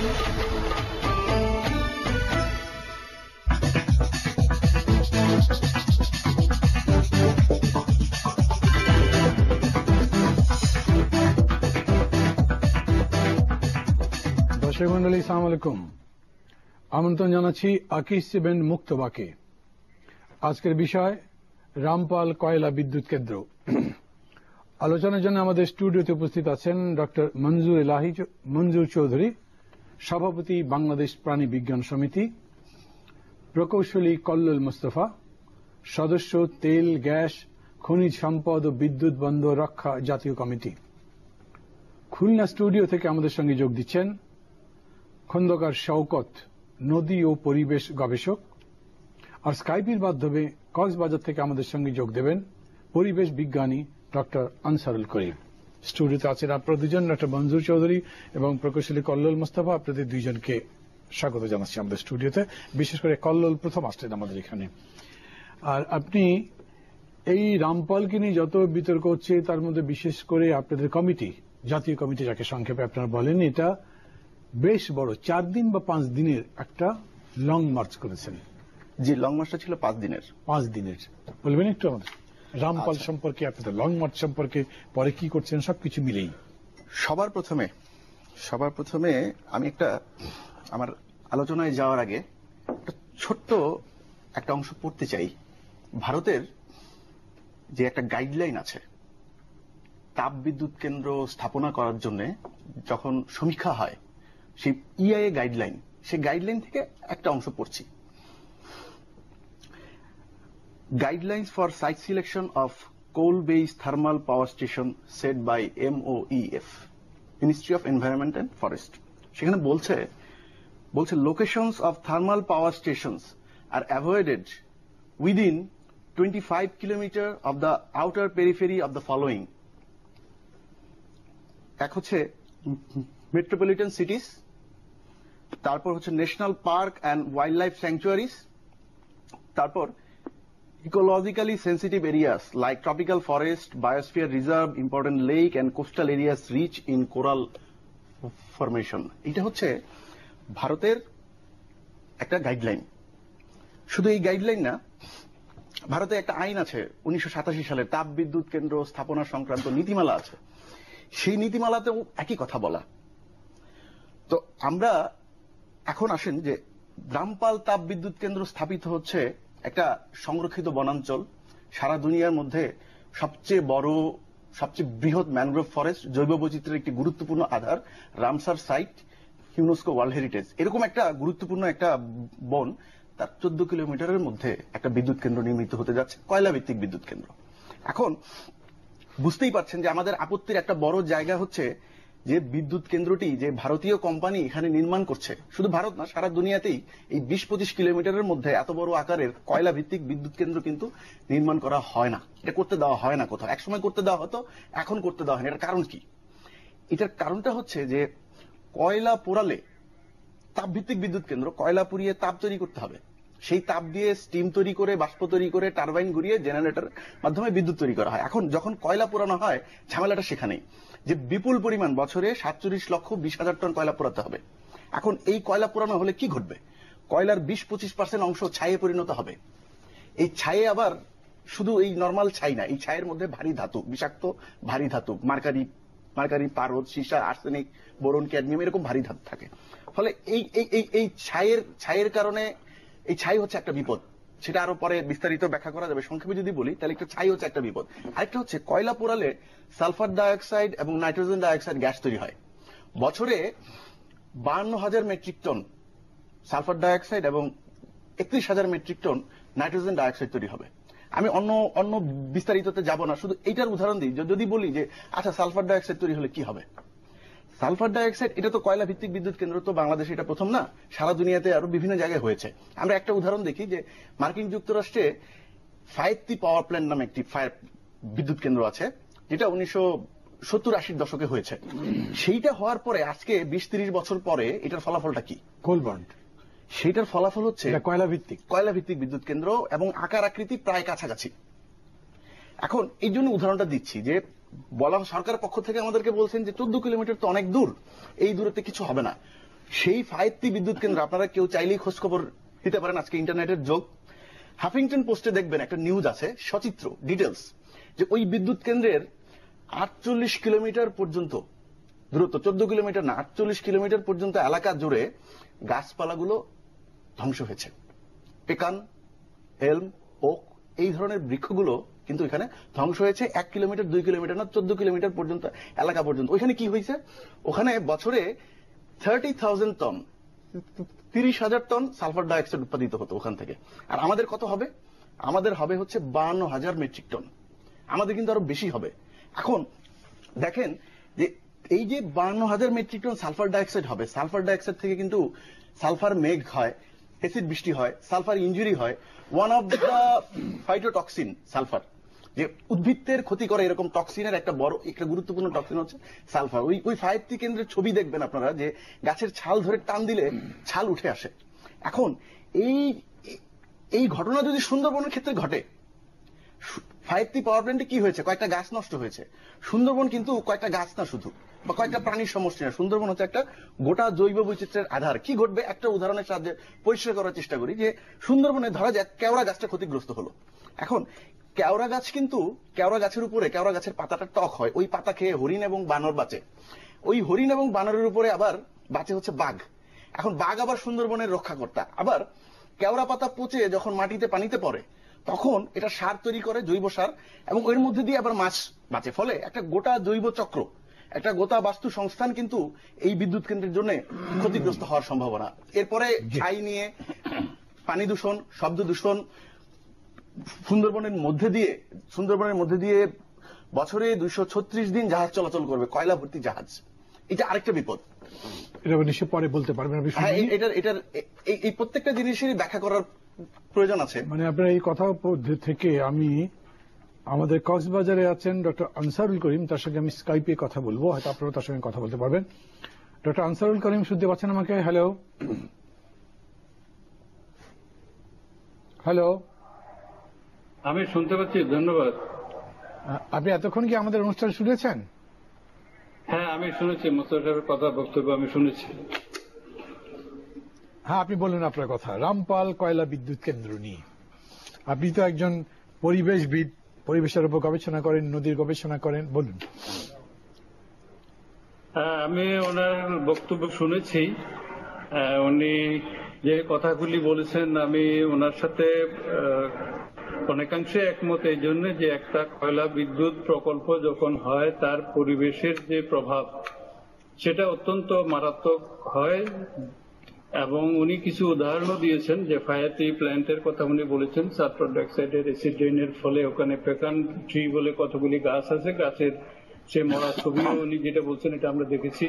দর্শক মন্ডলী, আসসালামু আলাইকুম। আমন্ত্রণ জানাচ্ছি আকিস ব্যান্ড মুক্তবাকে। আজকের বিষয় রামপাল কয়লা বিদ্যুৎ কেন্দ্র। আলোচনার জন্য আমাদের স্টুডিওতে উপস্থিত আছেন ডক্টর মঞ্জুর চৌধুরী, সভাপতি বাংলাদেশ প্রাণী বিজ্ঞান সমিতি, প্রকৌশলী কল্লোল মোস্তফা, সদস্য তেল, গ্যাস, খনিজ সম্পদ ও বিদ্যুৎ বন্দর রক্ষা জাতীয় কমিটি। খুলনা স্টুডিও থেকে আমাদের সঙ্গে যোগ দিচ্ছেন খন্দকার শওকত, নদী ও পরিবেশ গবেষক। আর স্কাইপের মাধ্যমে কক্সবাজার থেকে আমাদের সঙ্গে যোগ দেবেন পরিবেশ বিজ্ঞানী ডক্টর আনসারুল করিম। স্টুডিওতে আছেন আপনারা দুজন, ডক্টর মঞ্জুর চৌধুরী এবং প্রকৌশলী কল্লোল মোস্তফা। আপনাদের দুইজনকে স্বাগত জানাচ্ছি আমাদের স্টুডিওতে। বিশেষ করে কল্লোল প্রথম আসলেন আমাদের এখানে। আর আপনি এই রামপালকে নিয়ে যত বিতর্ক হচ্ছে তার মধ্যে বিশেষ করে আপনাদের কমিটি, জাতীয় কমিটি যাকে সংক্ষেপে আপনারা বলেন, এটা বেশ বড় 4 দিন বা 5 দিনের একটা লং মার্চ করেছেন। জি, লং মার্চটা ছিল 5 দিনের। 5 দিনের বলবেন একটু আমাদের রামপাল সম্পর্কে, আপনাদের লং মার্চ সম্পর্কে, পরে কি করছেন, সবকিছু মিলেই। সবার প্রথমে আমি আমার আলোচনায় যাওয়ার আগে ছোট্ট একটা অংশ পড়তে চাই। ভারতের যে একটা গাইডলাইন আছে তাপ বিদ্যুৎ কেন্দ্র স্থাপনা করার জন্য, যখন সমীক্ষা হয়, সেই ইআইএ গাইডলাইন, সেই গাইডলাইন থেকে একটা অংশ পড়ছি। Guidelines for site selection of coal-based thermal power station set by MOEF, Ministry of Environment and Forest. সেখানে বলছে locations of thermal power stations are avoided within 25 kilometer of the outer periphery of the following. এক হচ্ছে metropolitan cities, তারপর হচ্ছে national park and wild life স্যাংচুয়ারিজ, তারপর ecologically sensitive areas like tropical forest, biosphere reserve, important lake and coastal areas rich in coral formation. এটা হচ্ছে ভারতের একটা guideline. শুধু এই গাইডলাইন না, ভারতে একটা আইন আছে 1987 সালে, তাপ বিদ্যুৎ কেন্দ্র স্থাপনা সংক্রান্ত নীতিমালা আছে। সেই নীতিমালাতেও একই কথা বলা। তো আমরা এখন আসেন যে রামপাল তাপ বিদ্যুৎ কেন্দ্র স্থাপিত হচ্ছে একটা সংরক্ষিত বনাঞ্চল, সারা দুনিয়ার মধ্যে সবচেয়ে বড়, সবচেয়ে বৃহৎ ম্যানগ্রোভ ফরেস্ট, জৈব বৈচিত্র্যের একটি গুরুত্বপূর্ণ আধার, Ramsar site, UNESCO world heritage, এরকম একটা গুরুত্বপূর্ণ একটা বন, তার 14 কিলোমিটারের মধ্যে একটা বিদ্যুৎ কেন্দ্র নির্মিত হতে যাচ্ছে, কয়লা ভিত্তিক বিদ্যুৎ কেন্দ্র। এখন বুঝতেই পারছেন যে আমাদের আপত্তির একটা বড় জায়গা হচ্ছে যে বিদ্যুৎ কেন্দ্রটি যে ভারতীয় কোম্পানি এখানে নির্মাণ করছে, শুধু ভারত না, সারা দুনিয়াতেই এই 20-25 কিলোমিটারের মধ্যে এত বড় আকারের কয়লা ভিত্তিক বিদ্যুৎ কেন্দ্র কিন্তু নির্মাণ করা হয় না। এটা করতে দেওয়া হয় না কোথাও। একসময় করতে দেওয়া হতো, এখন করতে দেওয়া হয় না। এটার কারণ কি? এটার কারণটা হচ্ছে যে কয়লা পোড়ালে, তাপ ভিত্তিক বিদ্যুৎ কেন্দ্র, কয়লা পুড়িয়ে তাপ তৈরি করতে হবে। সেই তাপ দিয়ে স্টিম তৈরি করে, বাষ্প তৈরি করে, টারবাইন ঘুরিয়ে জেনারেটর মাধ্যমে বিদ্যুৎ তৈরি করা হয়। এখন যখন কয়লা পোড়ানো হয়, ঝামেলাটা সেখানেই যে বিপুল পরিমাণ, বছরে 47,20,000 টন কয়লা পোড়াতে হবে। এখন এই কয়লা পোড়ানো হলে কি ঘটবে? কয়লার 20-25% অংশ ছাইয়ে পরিণত হবে। এই ছাইয়ে আবার শুধু এই নর্মাল ছাই না, এই ছাইয়ের মধ্যে ভারী ধাতু, বিষাক্ত ভারী ধাতু, মার্কারি, পারদ, সীসা, আর্সেনিক, বোরন, ক্যাডমিয়াম, এরকম ভারী ধাতু থাকে। ফলে এই ছাইয়ের কারণে, এই ছাই হচ্ছে একটা বিপদ। সেটা আরো পরে বিস্তারিত ব্যাখ্যা করা যাবে। সংক্ষেপে যদি বলি তাহলে একটা ছাই হচ্ছে একটা বিপদ। আরেকটা হচ্ছে কয়লা পোড়ালে সালফার ডাইঅক্সাইড এবং নাইট্রোজেন ডাইঅক্সাইড গ্যাস তৈরি হয়। বছরে 52,000 মেট্রিক টন সালফার ডাইঅক্সাইড এবং 31,000 মেট্রিক টন নাইট্রোজেন ডাইঅক্সাইড তৈরি হবে। আমি অন্য বিস্তারিততে যাব না, শুধু এইটার উদাহরণ দিই। যদি বলি যে আচ্ছা সালফার ডাইঅক্সাইড তৈরি হলে কি হবে? সালফার ডাইঅক্সাইড, এটা তো কয়লা ভিত্তিক বিদ্যুৎ কেন্দ্র তো বাংলাদেশে এটা প্রথম না, সারা দুনিয়াতে আরো বিভিন্ন জায়গায় হয়েছে। আমরা একটা উদাহরণ দেখি যে মার্কিন যুক্তরাষ্ট্রে ফায়ারতি পাওয়ার প্ল্যান্ট নামে একটি বিদ্যুৎ কেন্দ্র আছে, যেটা 1970-80 দশকে হয়েছে। সেইটা হওয়ার পরে আজকে 20-30 বছর পরে এটার ফলাফলটা কি? কোলবার্ন। সেইটার ফলাফল হচ্ছে কয়লা ভিত্তিক বিদ্যুৎ কেন্দ্র এবং আকার আকৃতি প্রায় কাছাকাছি। এখন এই জন্য উদাহরণটা দিচ্ছি যে সরকারের পক্ষ থেকে আমাদেরকে বলছেন যে 14 কিলোমিটার তো অনেক দূর, এই দূরত্বে কিছু হবে না। সেই ফায়েত্তি বিদ্যুৎ কেন্দ্র আপনারা কেউ চাইলেই খোঁজ খবর দিতে পারেন, আজকে ইন্টারনেটের যোগ। হাফিংটন পোস্টে দেখবেন একটা নিউজ আছে, সচিত্র ডিটেলস, যে ওই বিদ্যুৎ কেন্দ্রের 48 কিলোমিটার পর্যন্ত দূরত্ব, 14 কিলোমিটার না, 48 কিলোমিটার পর্যন্ত এলাকা জুড়ে গাছপালাগুলো ধ্বংস হয়েছে। পেকান, এলম, ওক এই ধরনের বৃক্ষগুলো কিন্তু এখানে ধ্বংস হয়েছে। 1 কিলোমিটার 2 কিলোমিটার না, 14 কিলোমিটার পর্যন্ত এলাকা পর্যন্ত। ওইখানে কি হয়েছে, ওখানে বছরে 30,000 টন 30,000 টন সালফার ডাইঅক্সাইড উৎপাদিত হতো ওখান থেকে। আর আমাদের কত হবে? আমাদের হবে হচ্ছে 52,000 মেট্রিক টন। আমাদের কিন্তু আরো বেশি হবে। এখন দেখেন যে এই যে 52,000 মেট্রিক টন সালফার ডাইঅক্সাইড হবে, সালফার ডাইঅক্সাইড থেকে কিন্তু সালফার মেঘ হয়, অ্যাসিড বৃষ্টি হয়, সালফার ইনজুরি হয়। ওয়ান অফ দ্য ফাইটোটক্সিন সালফার, যে উদ্ভিদের ক্ষতি করে এরকম টক্সিনের একটা গুরুত্বপূর্ণ টক্সিন হচ্ছে সালফার। ওই ফায়েত্তি কেন্দ্রের ছবি দেখবেন আপনারা, যে গাছের ছাল ধরে টান দিলে ছাল উঠে আসে। এখন এই ঘটনা যদি সুন্দরবনের ক্ষেত্রে ঘটে, ফায়েত্তি পাওয়ার প্ল্যান্টে কি হয়েছে, কয়েকটা গাছ নষ্ট হয়েছে। সুন্দরবন কিন্তু কয়েকটা গাছ না শুধু, বা কয়েকটা প্রাণীর সমষ্টি না, সুন্দরবন হচ্ছে একটা গোটা জৈব বৈচিত্র্যের আধার। কি ঘটবে একটা উদাহরণের সাহায্যে পরিষ্কার করার চেষ্টা করি। যে সুন্দরবনে ধরা যাক কেওড়া গাছটা ক্ষতিগ্রস্ত হলো। এখন কেওড়া গাছ কিন্তু, কেওড়া গাছের উপরে, কেওড়া গাছের পাতাটা টক হয়, ওই পাতা খেয়ে হরিণ এবং বানর বাঁচে। ওই হরিণ এবং বানরের উপরে আবার বাঁচে হচ্ছে বাঘ। এখন বাঘ আবার সুন্দরবনের রক্ষাকর্তা। আবার কেওড়া পাতা পচে যখন মাটিতে পানিতে পড়ে তখন এটা সার তৈরি করে, জৈব সার, এবং এর মধ্যে দিয়ে আবার মাছ বাঁচে। ফলে একটা গোটা জৈব চক্র, একটা গোটা বাস্তু সংস্থান কিন্তু এই বিদ্যুৎ কেন্দ্রের জন্য ক্ষতিগ্রস্ত হওয়ার সম্ভাবনা। এরপরে ছাই নিয়ে পানি দূষণ, শব্দ দূষণ, সুন্দরবনের মধ্যে দিয়ে বছরে 236 দিন জাহাজ চলাচল করবে, কয়লা ভর্তি জাহাজ। এটা আরেকটা বিপদ। এটা নিশ্চয় পরে বলতে পারবেন। এটার এই প্রত্যেকটা জিনিসেরই ব্যাখ্যা করার প্রয়োজন আছে। মানে আপনার এই কথা থেকে আমি আমাদের কক্সবাজারে আছেন ডক্টর আনসারুল করিম, তার সঙ্গে আমি স্কাইপে কথা বলবো, হয়তো আপনারা তার সঙ্গে কথা বলতে পারবেন। ডক্টর আনসারুল করিম শুনতে পাচ্ছেন আমাকে? হ্যালো হ্যালো, আমি শুনতে পাচ্ছি, ধন্যবাদ। আপনি এতক্ষণ কি আমাদের অনুষ্ঠান শুনেছেন? হ্যাঁ, আমি শুনেছি মোস্তফা সাহেবের কথা, বক্তব্য আমি শুনেছি। হ্যাঁ, আপনি বলুন আপনার কথা রামপাল কয়লা বিদ্যুৎ কেন্দ্র নিয়ে। আপনি তো একজন পরিবেশবিদ, পরিবেশের উপর গবেষণা করেন, নদীর গবেষণা করেন, বলুন। হ্যাঁ, আমি ওনার বক্তব্য শুনেছি। উনি যে কথাগুলি বলেছেন আমি ওনার সাথে অনেকাংশে একমত, এই জন্য যে একটা কয়লা বিদ্যুৎ প্রকল্প যখন হয় তার পরিবেশের যে প্রভাব সেটা অত্যন্ত মারাত্মক হয়। এবং উনি কিছু উদাহরণও দিয়েছেন, যে ফায়াতি প্ল্যান্টের কথা উনি বলেছেন, সালফার ডাইঅক্সাইডের অ্যাসিড রেইনের ফলে ওখানে পেকান ট্রি বলে কতগুলি গাছ আছে, গাছের সে মরা ছবিও উনি যেটা বলছেন এটা আমরা দেখেছি।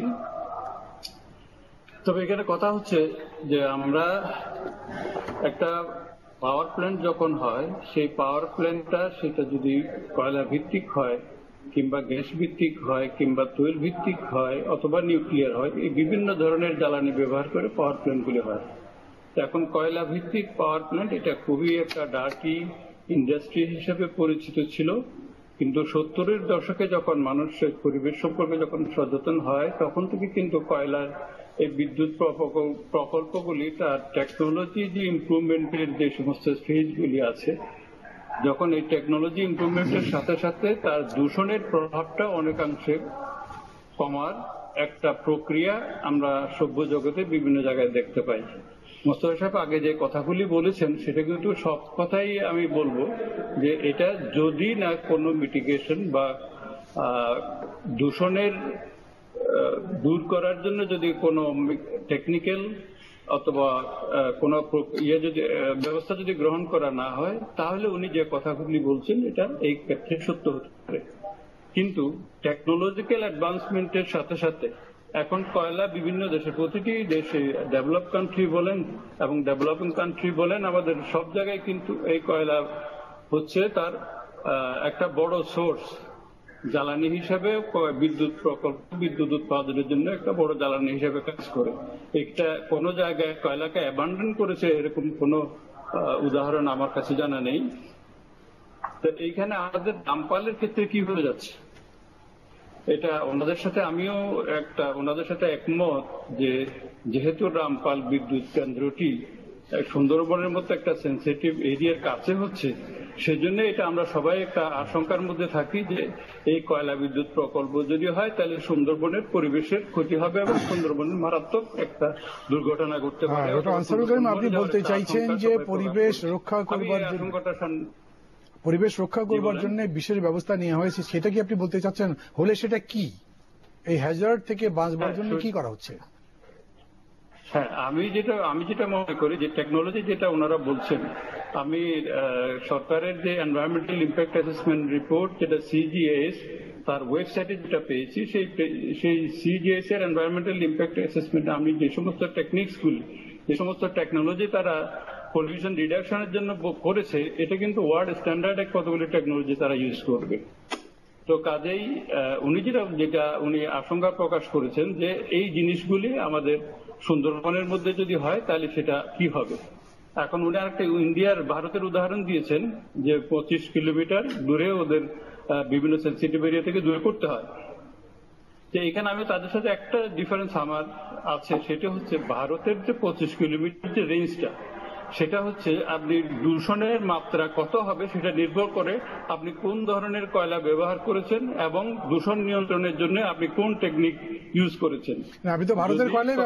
তবে এখানে কথা হচ্ছে যে আমরা একটা পাওয়ার প্ল্যান্ট যখন হয়, সেই পাওয়ার প্ল্যান্টটা সেটা যদি কয়লা ভিত্তিক হয় কিংবা গ্যাস ভিত্তিক হয় কিংবা তৈল ভিত্তিক হয় অথবা নিউক্লিয়ার হয়, এই বিভিন্ন ধরনের জ্বালানি ব্যবহার করে পাওয়ার প্ল্যান্টগুলি হয়। এখন কয়লা ভিত্তিক পাওয়ার প্ল্যান্ট এটা খুবই একটা ডার্টি ইন্ডাস্ট্রি হিসেবে পরিচিত ছিল, কিন্তু 70-এর দশকে যখন মানুষ পরিবেশ সম্পর্কে যখন সচেতন হয় তখন থেকে কিন্তু কয়লার এই বিদ্যুৎ প্রকল্পগুলি তার টেকনোলজি যে ইমপ্রুভমেন্টের যে সমস্ত স্টেজগুলি আছে, যখন এই টেকনোলজি ইমপ্রুভমেন্টের সাথে সাথে তার দূষণের প্রভাবটা অনেকাংশে কমার একটা প্রক্রিয়া আমরা সভ্য জগতে বিভিন্ন জায়গায় দেখতে পাই। মোস্তফা সাহেব আগে যে কথাগুলি বলেছেন সেটা কিন্তু সব কথাই আমি বলবো যে এটা যদি না কোনো মিটিগেশন বা দূষণের দূর করার জন্য যদি কোনো টেকনিক্যাল অথবা কোনো ব্যবস্থা যদি গ্রহণ করা না হয়, তাহলে উনি যে কথাগুলি বলছেন এটা এই ক্ষেত্রে সত্য হতে পারে। কিন্তু টেকনোলজিক্যাল অ্যাডভান্সমেন্টের সাথে সাথে এখন কয়লা বিভিন্ন দেশে, প্রতিটি দেশে, ডেভেলপ কান্ট্রি বলেন এবং ডেভেলপিং কান্ট্রি বলেন, আমাদের সব জায়গায় কিন্তু এই কয়লা হচ্ছে তার একটা বড় সোর্স, জ্বালানি হিসাবে বিদ্যুৎ প্রকল্প, বিদ্যুৎ উৎপাদনের জন্য একটা বড় জ্বালানি হিসাবে কাজ করে। এটা কোনো জায়গায় কয়লাকে অ্যাবান্ডন করেছে এরকম কোনো উদাহরণ আমার কাছে জানা নেই। তো এইখানে আমাদের রামপালের ক্ষেত্রে কি হয়ে যাচ্ছে, এটা ওনাদের সাথে একমত যে যেহেতু রামপাল বিদ্যুৎ কেন্দ্রটি সুন্দরবনের মতো একটা সেনসিটিভ এরিয়ার কাছে হচ্ছে, সেজন্য এটা আমরা সবাই একটা আশঙ্কার মধ্যে থাকি যে এই কয়লা বিদ্যুৎ প্রকল্প যদি হয় তাহলে সুন্দরবনের পরিবেশের ক্ষতি হবে এবং সুন্দরবনের মারাত্মক একটা দুর্ঘটনা ঘটতে পারে। আনসারুল করিম, আপনি বলতে চাইছেন যে পরিবেশ রক্ষা করবার জন্য বিশেষ ব্যবস্থা নেওয়া হয়েছে, সেটা কি আপনি বলতে চাচ্ছেন? হলে সেটা কি, এই হ্যাজার্ড থেকে বাঁচবার জন্য কি করা হচ্ছে? হ্যাঁ, আমি যেটা মনে করি যে টেকনোলজি যেটা ওনারা বলছেন, আমি সরকারের যে এনভায়রনমেন্টাল ইম্প্যাক্ট অ্যাসেসমেন্ট রিপোর্ট যেটা সিজিএস তার ওয়েবসাইটে যেটা পেয়েছি, সেই সিজিএস এর এনভায়রনমেন্টাল ইম্প্যাক্ট অ্যাসেসমেন্ট আমি যে সমস্ত টেকনিক্সগুলি, যে সমস্ত টেকনোলজি তারা পলিউশন রিডাকশনের জন্য করেছে, এটা কিন্তু ওয়ার্ল্ড স্ট্যান্ডার্ডে কতগুলি টেকনোলজি তারা ইউজ করবে। তো কাজেই উনি আশঙ্কা প্রকাশ করেছেন যে এই জিনিসগুলি আমাদের সুন্দরবনের মধ্যে যদি হয় তাহলে সেটা কি হবে। এখন উনি আরেকটা ভারতের উদাহরণ দিয়েছেন যে 25 কিলোমিটার দূরে ওদের বিভিন্ন সেনসিটিভ এরিয়া থেকে দূরে করতে হয়। যে এখানে আমি তাদের সাথে একটা ডিফারেন্স আমার আছে, সেটা হচ্ছে ভারতের যে 25 কিলোমিটার যে রেঞ্জটা, সেটা হচ্ছে আপনি দূষণের মাত্রা কত হবে সেটা নির্ভর করে আপনি কোন ধরনের কয়লা ব্যবহার করেছেন এবং দূষণ নিয়ন্ত্রণের জন্য আপনি কোন টেকনিক ইউজ করেছেন। আপনি তো ভারতের কয়লাই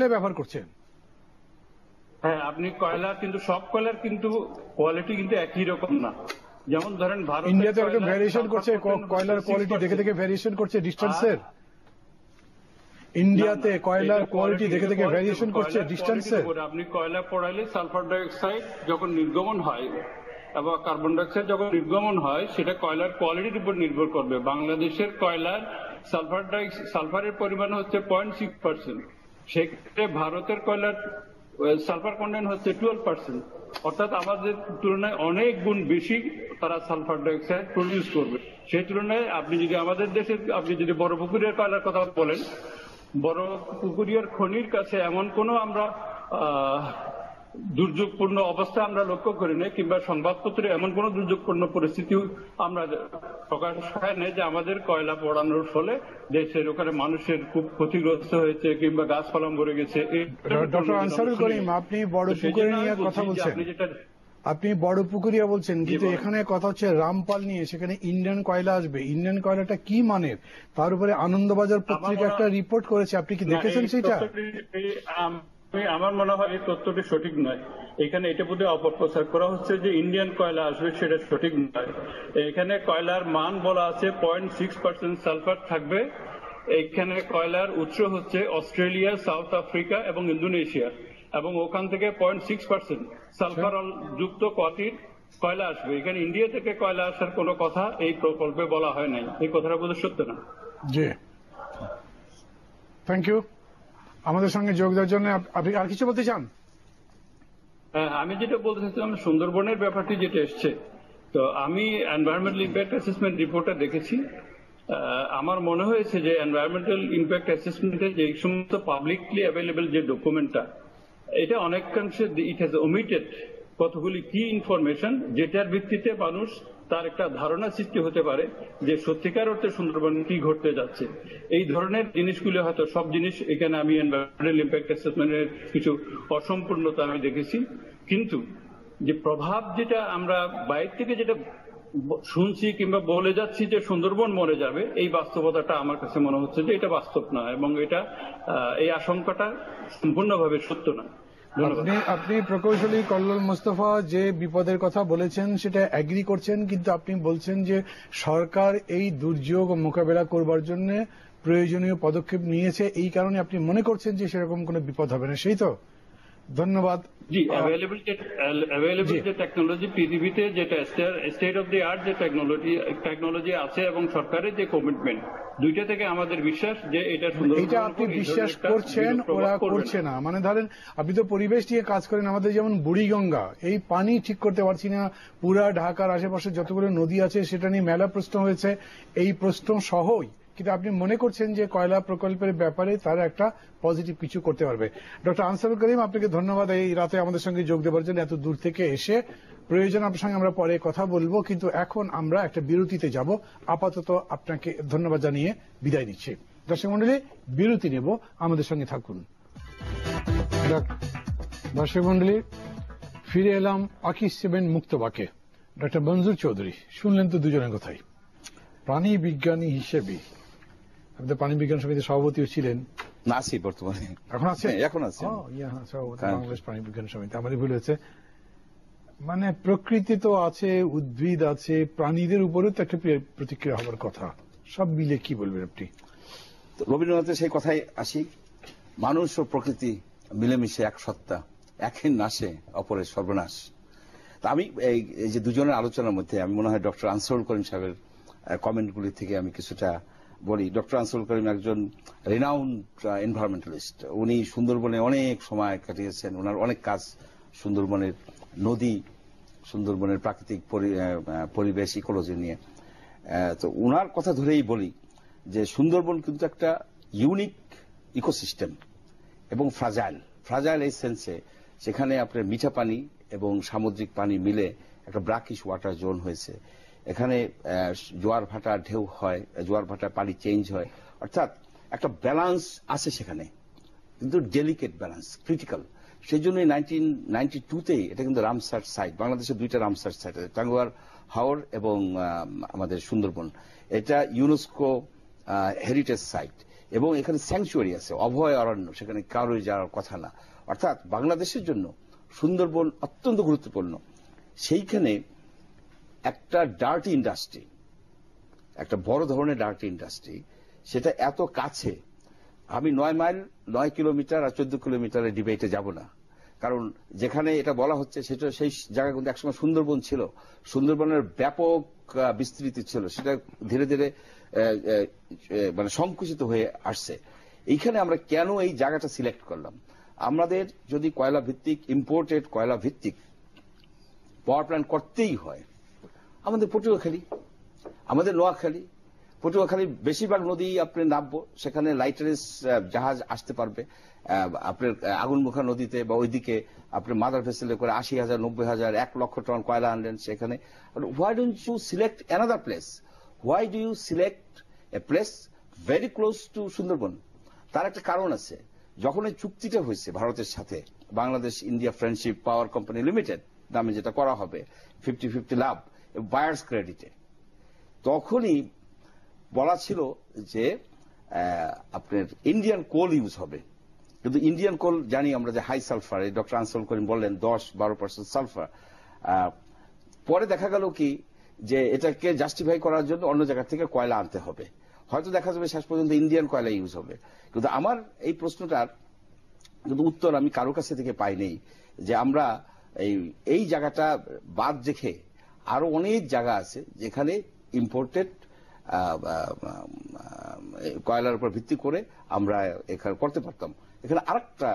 ব্যবহার করছেন। হ্যাঁ, আপনি কয়লা কিন্তু সব কয়লার কিন্তু কোয়ালিটি কিন্তু একই রকম না। যেমন ধরেন ভারত ইন্ডিয়াতে ভ্যারিয়েশন করছে, কয়লার কোয়ালিটি দেখে ভ্যারিয়েশন করছে ডিস্টেন্সের। ইন্ডিয়াতে কয়লার কোয়ালিটি দেখে ভ্যারিয়েশন করছে ডিস্টেন্সের। আপনি কয়লা পোড়াইলে সালফার ডাইঅক্সাইড যখন নির্গমন হয় এবং কার্বন ডাইঅক্সাইড যখন নির্গমন হয়, সেটা কয়লার কোয়ালিটির উপর নির্ভর করবে। বাংলাদেশের কয়লার সালফারের পরিমাণ হচ্ছে 0.6%, সেক্ষেত্রে ভারতের কয়লার সালফার কন্টেন্ট হচ্ছে 12%, অর্থাৎ আমাদের তুলনায় অনেক গুণ বেশি তারা সালফার ডাইঅক্সাইড প্রডিউস করবে। সেই তুলনায় আপনি যদি বড় পুকুরের কয়লার কথা বলেন, বড় পুকুরিয়ার খনির কাছে এমন কোনো আমরা দুর্যোগপূর্ণ অবস্থা আমরা লক্ষ্য করি না, কিংবা সংবাদপত্রে এমন কোন দুর্যোগপূর্ণ পরিস্থিতি আমরা প্রকাশ হয় না যে আমাদের কয়লা পোড়ানোর ফলে দেশের ওখানে মানুষের খুব ক্ষতিগ্রস্ত হয়েছে কিংবা গাছপালা মরে গেছে। ডক্টর আনসারুল করিম, আপনি বড় পুকুরে নিয়ে কথা বলছেন, আপনি বড় পুকুরিয়া বলছেন, কিন্তু এখানে কথা হচ্ছে রামপাল নিয়ে, সেখানে ইন্ডিয়ান কয়লা আসবে। ইন্ডিয়ান কয়লাটা কি মানের, তার উপরে আনন্দবাজার পত্রিকা একটা রিপোর্ট করেছে, আপনি কি দেখেছেন সেটা? আমার মনে হয় এই তথ্যটি সঠিক নয়। এখানে এটা বোধহয় অপপ্রচার করা হচ্ছে যে ইন্ডিয়ান কয়লা আসবে, সেটা সঠিক নয়। এখানে কয়লার মান বলা আছে 0.6% সালফার থাকবে। এখানে কয়লার উৎস হচ্ছে অস্ট্রেলিয়া, সাউথ আফ্রিকা এবং ইন্দোনেশিয়া, এবং ওখান থেকে 0.6% সালফার যুক্ত কয়লা আসবে। এখানে ইন্ডিয়া থেকে কয়লা আসার কোনো কথা এই প্রকল্পে বলা হয় নাই। এই কথাটা বোধহয় সত্য না। জি, থ্যাংক ইউ আমাদের সঙ্গে যোগ দেওয়ার জন্য। আপনি আর কিছু বলতে চান? আমি যেটা বলতে চাচ্ছিলাম, সুন্দরবনের ব্যাপারটি যেটা এসছে, তো আমি এনভায়রনমেন্টাল ইম্প্যাক্ট অ্যাসেসমেন্ট রিপোর্টটা দেখেছি। আমার মনে হয়েছে যে এনভায়রনমেন্টাল ইম্প্যাক্ট অ্যাসেসমেন্টের যে সমস্ত পাবলিকলি অ্যাভেলেবল যে ডকুমেন্টটা, এটা অনেকাংশে ইট হ্যাজ ওমিটেড কতগুলি কি ইনফরমেশন, যেটার ভিত্তিতে মানুষ তার একটা ধারণা সৃষ্টি হতে পারে যে সত্যিকার অর্থে সুন্দরবন কি ঘটতে যাচ্ছে। এই ধরনের জিনিসগুলি হয়তো সব জিনিস এখানে আমি এনভায়রনমেন্টাল ইম্প্যাক্ট অ্যাসেসমেন্টের কিছু অসম্পূর্ণতা আমি দেখেছি, কিন্তু যে প্রভাব যেটা আমরা বাইরে থেকে যেটা শুনছি কিংবা বলে যাচ্ছি যে সুন্দরবন মরে যাবে, এই বাস্তবতাটা আমার কাছে মনে হচ্ছে যে এটা বাস্তব না, এবং এটা এই আশঙ্কাটা সম্পূর্ণভাবে সত্য না। আপনি প্রকৌশলী কল্লোল মোস্তফা যে বিপদের কথা বলেছেন সেটা এগ্রি করছেন, কিন্তু আপনি বলছেন যে সরকার এই দুর্যোগ মোকাবেলা করবার জন্য প্রয়োজনীয় পদক্ষেপ নিয়েছে, এই কারণে আপনি মনে করছেন যে সেরকম কোনো বিপদ হবে না, সেই তো? ধন্যবাদ। জি, অ্যাভেলেবল যে টেকনোলজি পৃথিবীতে, যেটা স্টেট অফ দি আর্ট যে টেকনোলজি আছে এবং সরকারের যে কমিটমেন্ট, দুইটা থেকে আমাদের বিশ্বাস যে এটা আপনি বিশ্বাস করছেন, ওরা করছে না। মানে ধরেন আপনি তো পরিবেশ নিয়ে কাজ করেন, আমাদের যেমন বুড়িগঙ্গা, এই পানি ঠিক করতে পারছি না, পুরা ঢাকার আশেপাশে যতগুলো নদী আছে সেটা নিয়ে মেলা প্রশ্ন হয়েছে। এই প্রশ্ন সহই কিন্তু আপনি মনে করছেন যে কয়লা প্রকল্পের ব্যাপারে তারা একটা পজিটিভ কিছু করতে পারবে। ডক্টর আনসারুল করিম, আপনাকে ধন্যবাদ এই রাতে আমাদের সঙ্গে যোগ দেওয়ার জন্য, এত দূর থেকে এসে। প্রয়োজন আপনার সঙ্গে আমরা পরে কথা বলবো, কিন্তু এখন আমরা একটা বিরতিতে যাব। আপাতত আপনাকে ধন্যবাদ জানিয়ে বিদায় নিচ্ছি। দর্শক মন্ডলী, বিরতি নেব, আমাদের সঙ্গে থাকুন। দর্শক মন্ডলী, ফিরে এলাম আকিস 7 মুক্তবাকে। ডক্টর মঞ্জুর চৌধুরী, শুনলেন তো দুজনের কথাই। প্রাণী বিজ্ঞানী হিসেবে আপনি প্রাণী বিজ্ঞান সমিতির সভাপতিও ছিলেন। না, আছি বর্তমানে। এখন আছে? এখন আছে সভাপতি বাংলাদেশ প্রাণী বিজ্ঞান সমিতি। আমারই ভুল হয়েছে। মানে প্রকৃতি তো আছে, উদ্ভিদ আছে, প্রাণীদের উপরেও তো একটা প্রতিক্রিয়া হবার কথা। সব মিলে কি বলবেন আপনি? রবীন্দ্রনাথের সেই কথায় আসি, মানুষ ও প্রকৃতি মিলেমিশে এক সত্তা, একই নাশে অপরের সর্বনাশ। তা আমি এই যে দুজনের আলোচনার মধ্যে আমি মনে হয় ডক্টর আনসারুল করিম সাহেবের কমেন্টগুলি থেকে আমি কিছুটা বলি। ডক্টর আনসারুল করিম একজন রিনাউন্ড এনভায়রনমেন্টালিস্ট। উনি সুন্দরবনে অনেক সময় কাটিয়েছেন, ওনার অনেক কাজ সুন্দরবনের নদী, সুন্দরবনের প্রাকৃতিক পরিবেশ, ইকোলজি নিয়ে। তো ওনার কথা ধরেই বলি যে সুন্দরবন কিন্তু একটা ইউনিক ইকোসিস্টেম এবং ফ্রাজাইল এই সেন্সে, সেখানে আপনার মিঠা পানি এবং সামুদ্রিক পানি মিলে একটা ব্রাকিশ ওয়াটার জোন হয়েছে। এখানে জোয়ার ভাটার ঢেউ হয়, জোয়ার ভাটার পানি চেঞ্জ হয়, অর্থাৎ একটা ব্যালান্স আছে সেখানে, কিন্তু ডেলিকেট ব্যালান্স, ক্রিটিক্যাল। সেই জন্য 1992তেই এটা কিন্তু রামসার সাইট, বাংলাদেশের দুইটা রামসার সাইট আছে, টাঙ্গুয়ার হাওর এবং আমাদের সুন্দরবন। এটা ইউনেস্কো হেরিটেজ সাইট এবং এখানে স্যাংচুয়ারি আছে, অভয় অরণ্য, সেখানে কারোই যাওয়ার কথা না। অর্থাৎ বাংলাদেশের জন্য সুন্দরবন অত্যন্ত গুরুত্বপূর্ণ। সেইখানে একটা ডার্টি ইন্ডাস্ট্রি, একটা বড় ধরনের ডার্টি ইন্ডাস্ট্রি, সেটা এত কাছে। আমি 9 কিলোমিটার আর 14 কিলোমিটারের ডিবেটে যাব না, কারণ যেখানে এটা বলা হচ্ছে সেটা সেই জায়গা কিন্তু একসময় সুন্দরবন ছিল, সুন্দরবনের ব্যাপক বিস্তৃতি ছিল, সেটা ধীরে ধীরে মানে সংকুচিত হয়ে আসছে। এইখানে আমরা কেন এই জায়গাটা সিলেক্ট করলাম? আমাদের যদি কয়লা ভিত্তিক, ইম্পোর্টেড কয়লা ভিত্তিক পাওয়ার প্ল্যান্ট করতেই হয়, আমাদের পটুয়াখালী, আমাদের নোয়াখালী, পটুয়াখালী বেশিরভাগ নদী আপনি নামবো, সেখানে লাইটারেস জাহাজ আসতে পারবে। আপনার আগুনমুখা নদীতে বা ওইদিকে আপনি মাদার ভেসেলে করে 80,000, 90,000, 1 লক্ষ টন কয়লা আনলেন সেখানে। Why don't you select another place? Why do you select a place very close to Sundarban? তার একটা কারণ আছে। যখন এই চুক্তিটা হয়েছে ভারতের সাথে, Bangladesh India friendship power company limited নামে যেটা করা হবে, 50-50 লাভ বায়ার্স ক্রেডিটে, তখনই বলা ছিল যে আপনার ইন্ডিয়ান কোল ইউজ হবে। কিন্তু ইন্ডিয়ান কোল জানি আমরা যে হাই সালফার, ডক্টর আনসারুল করিম বললেন 10-12% সালফার। পরে দেখা গেল কি যে এটাকে জাস্টিফাই করার জন্য অন্য জায়গা থেকে কয়লা আনতে হবে, হয়তো দেখা যাবে শেষ পর্যন্ত ইন্ডিয়ান কয়লা ইউজ হবে। কিন্তু আমার এই প্রশ্নটার কিন্তু উত্তর আমি কারো কাছে থেকে পাইনি, যে আমরা এই জায়গাটা বাদ রেখে আরো অনেক জায়গা আছে যেখানে ইম্পোর্টেড কয়লার উপর ভিত্তি করে আমরা এখানে করতে পারতাম। এখানে আরেকটা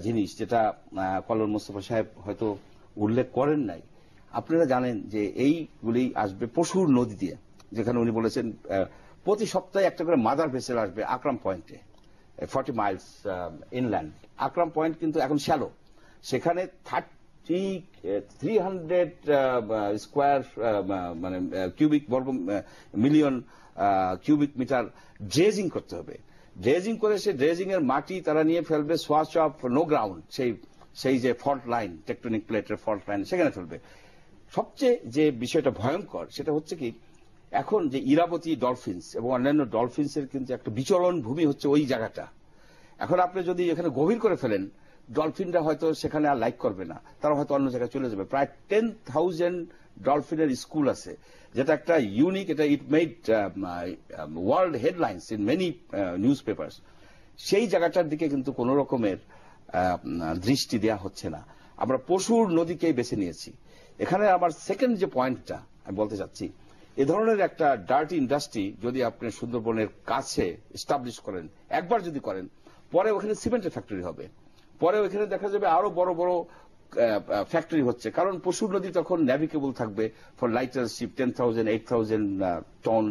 জিনিস যেটা কল্লোল মোস্তফা সাহেব হয়তো উল্লেখ করেন নাই, আপনারা জানেন যে এইগুলি আসবে পশুর নদী দিয়ে, যেখানে উনি বলেছেন প্রতি সপ্তাহে একটা করে মাদার ভেসেল আসবে আকরাম পয়েন্টে, 40 মাইলস ইনল্যান্ড। আকরাম পয়েন্ট কিন্তু এখন শ্যালো, সেখানে 300 স্কোয়ার মানে কিউবিক বর্গ মিলিয়ন কিউবিক মিটার ড্রেজিং করতে হবে। ড্রেজিং করে সে ড্রেজিং এর মাটি তারা নিয়ে ফেলবে সোয়াচ অফ নো গ্রাউন্ড, সেই যে ফল্ট লাইন, টেকটনিক প্লেটের ফল্ট লাইন, সেখানে ফেলবে। সবচেয়ে যে বিষয়টা ভয়ঙ্কর সেটা হচ্ছে কি, এখন যে ইরাবতী ডলফিনস এবং অন্যান্য ডলফিনসের কিন্তু একটা বিচরণ ভূমি হচ্ছে ওই জায়গাটা। এখন আপনি যদি এখানে গভীর করে ফেলেন, ডলফিনরা হয়তো সেখানে আর লাইক করবে না, তারা হয়তো অন্য জায়গায় চলে যাবে। প্রায় 10,000 ডলফিনের স্কুল আছে, যেটা একটা ইউনিক, এটা it made world headlines in many news papers. সেই জায়গাটার দিকে কিন্তু কোন রকমের দৃষ্টি দেওয়া হচ্ছে না, আমরা পশুর নদীকেই বেছে নিয়েছি। এখানে আমার সেকেন্ড যে পয়েন্টটা আমি বলতে চাচ্ছি, এ ধরনের একটা ডার্টি ইন্ডাস্ট্রি যদি আপনি সুন্দরবনের কাছে এস্টাবলিশ করেন, একবার যদি করেন, পরে ওখানে সিমেন্টের ফ্যাক্টরি হবে, পরে ওখানে দেখা যাবে আরো বড় বড় ফ্যাক্টরি হচ্ছে, কারণ পশুর নদী তখন ন্যাভিগেবল থাকবে ফর লাইটার শিপ, 10,000, 8,000 টন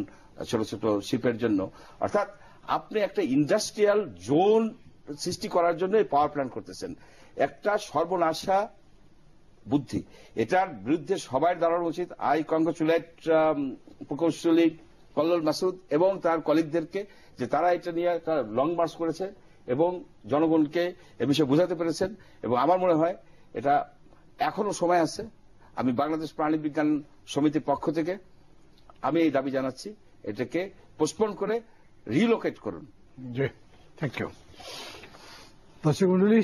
ছোট ছোট শিপের জন্য। অর্থাৎ আপনি একটা ইন্ডাস্ট্রিয়াল জোন সৃষ্টি করার জন্য এই পাওয়ার প্ল্যান্ট করতেছেন, একটা সর্বনাশা বুদ্ধি। এটার বিরুদ্ধে সবাই দাঁড়ানো উচিত। আই কংগ্রেচুলেট প্রকৌশলী কল্লোল মাসুদ এবং তার কলিগদেরকে যে তারা এটা নিয়ে একটা লং মার্চ করেছে এবং জনগণকে এ বিষয়ে বোঝাতে পেরেছেন। এবং আমার মনে হয় এটা এখনো সময় আছে। আমি বাংলাদেশ প্রাণী বিজ্ঞান সমিতির পক্ষ থেকে আমি এই দাবি জানাচ্ছি, এটাকে পোস্টপোন করে রিলোকেট করুন। জি, থ্যাংক ইউ। দর্শক মণ্ডলী,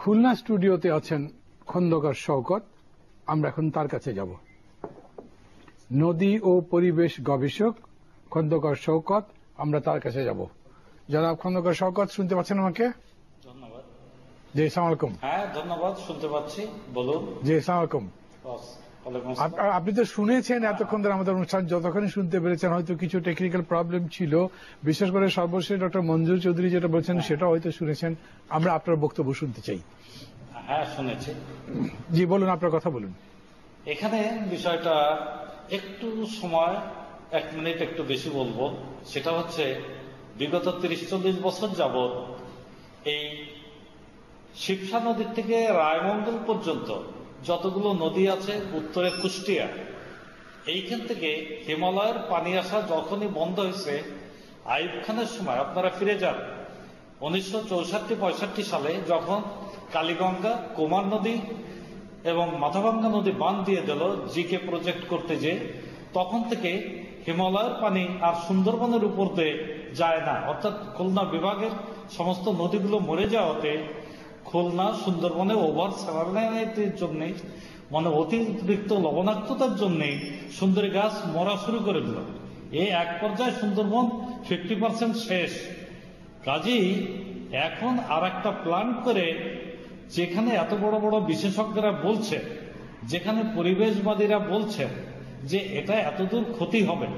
খুলনা স্টুডিওতে আছেন খন্দকার শওকত। আমরা এখন তার কাছে যাব। নদী ও পরিবেশ গবেষক খন্দকার শওকত, আমরা তার কাছে যাব। জনাব খন্দকার শওকত, শুনতে পাচ্ছেন আমাকে? ধন্যবাদ। জি, আসসালামু আলাইকুম। হ্যাঁ, ধন্যবাদ, শুনতে পাচ্ছি, বলুন। জি, আসসালামু আলাইকুম। আপনি তো শুনেছেন এতক্ষণ ধরে আমাদের অনুষ্ঠান, যতক্ষণ শুনতে পেরেছেন। হয়তো কিছু টেকনিক্যাল প্রবলেম ছিল, বিশেষ করে সর্বশেষ ডক্টর মঞ্জুর চৌধুরী যেটা বলছেন সেটা হয়তো শুনেছেন। আমরা আপনার বক্তব্য শুনতে চাই। হ্যাঁ, শুনেছি। জি, বলুন, আপনার কথা বলুন। এখানে বিষয়টা একটু সময়, 1 মিনিট একটু বেশি বলবো। সেটা হচ্ছে বিগত 30-40 বছর যাবৎ এই শিবসা নদীর থেকে রায়মঙ্গল পর্যন্ত যতগুলো নদী আছে, উত্তরে কুষ্টিয়া, এইখান থেকে হিমালয়ের পানি আসা যখনই বন্ধ হয়েছে, আইয়ুব খানের সময় আপনারা ফিরে যান 1964-65 সালে, যখন কালীগঙ্গা, কুমার নদী এবং মাথাভাঙ্গা নদী বাঁধ দিয়ে দিল জিকে প্রজেক্ট করতে, যে তখন থেকে হিমালয়ের পানি আর সুন্দরবনের উপর দিয়ে যায় না। অর্থাৎ খুলনা বিভাগের সমস্ত নদীগুলো মরে যাওয়াতে খুলনা সুন্দরবনে ওভার স্যালাইনের জন্য, মানে অতিরিক্ত লবণাক্ততার জন্য সুন্দরী গাছ মরা শুরু করে দিল। এই এক পর্যায়ে সুন্দরবন 50% শেষ। কাজেই এখন আর একটা প্ল্যান করে, যেখানে এত বড় বড় বিশেষজ্ঞরা বলছে, যেখানে পরিবেশবাদীরা বলছেন যে এটা এতদূর ক্ষতি হবে,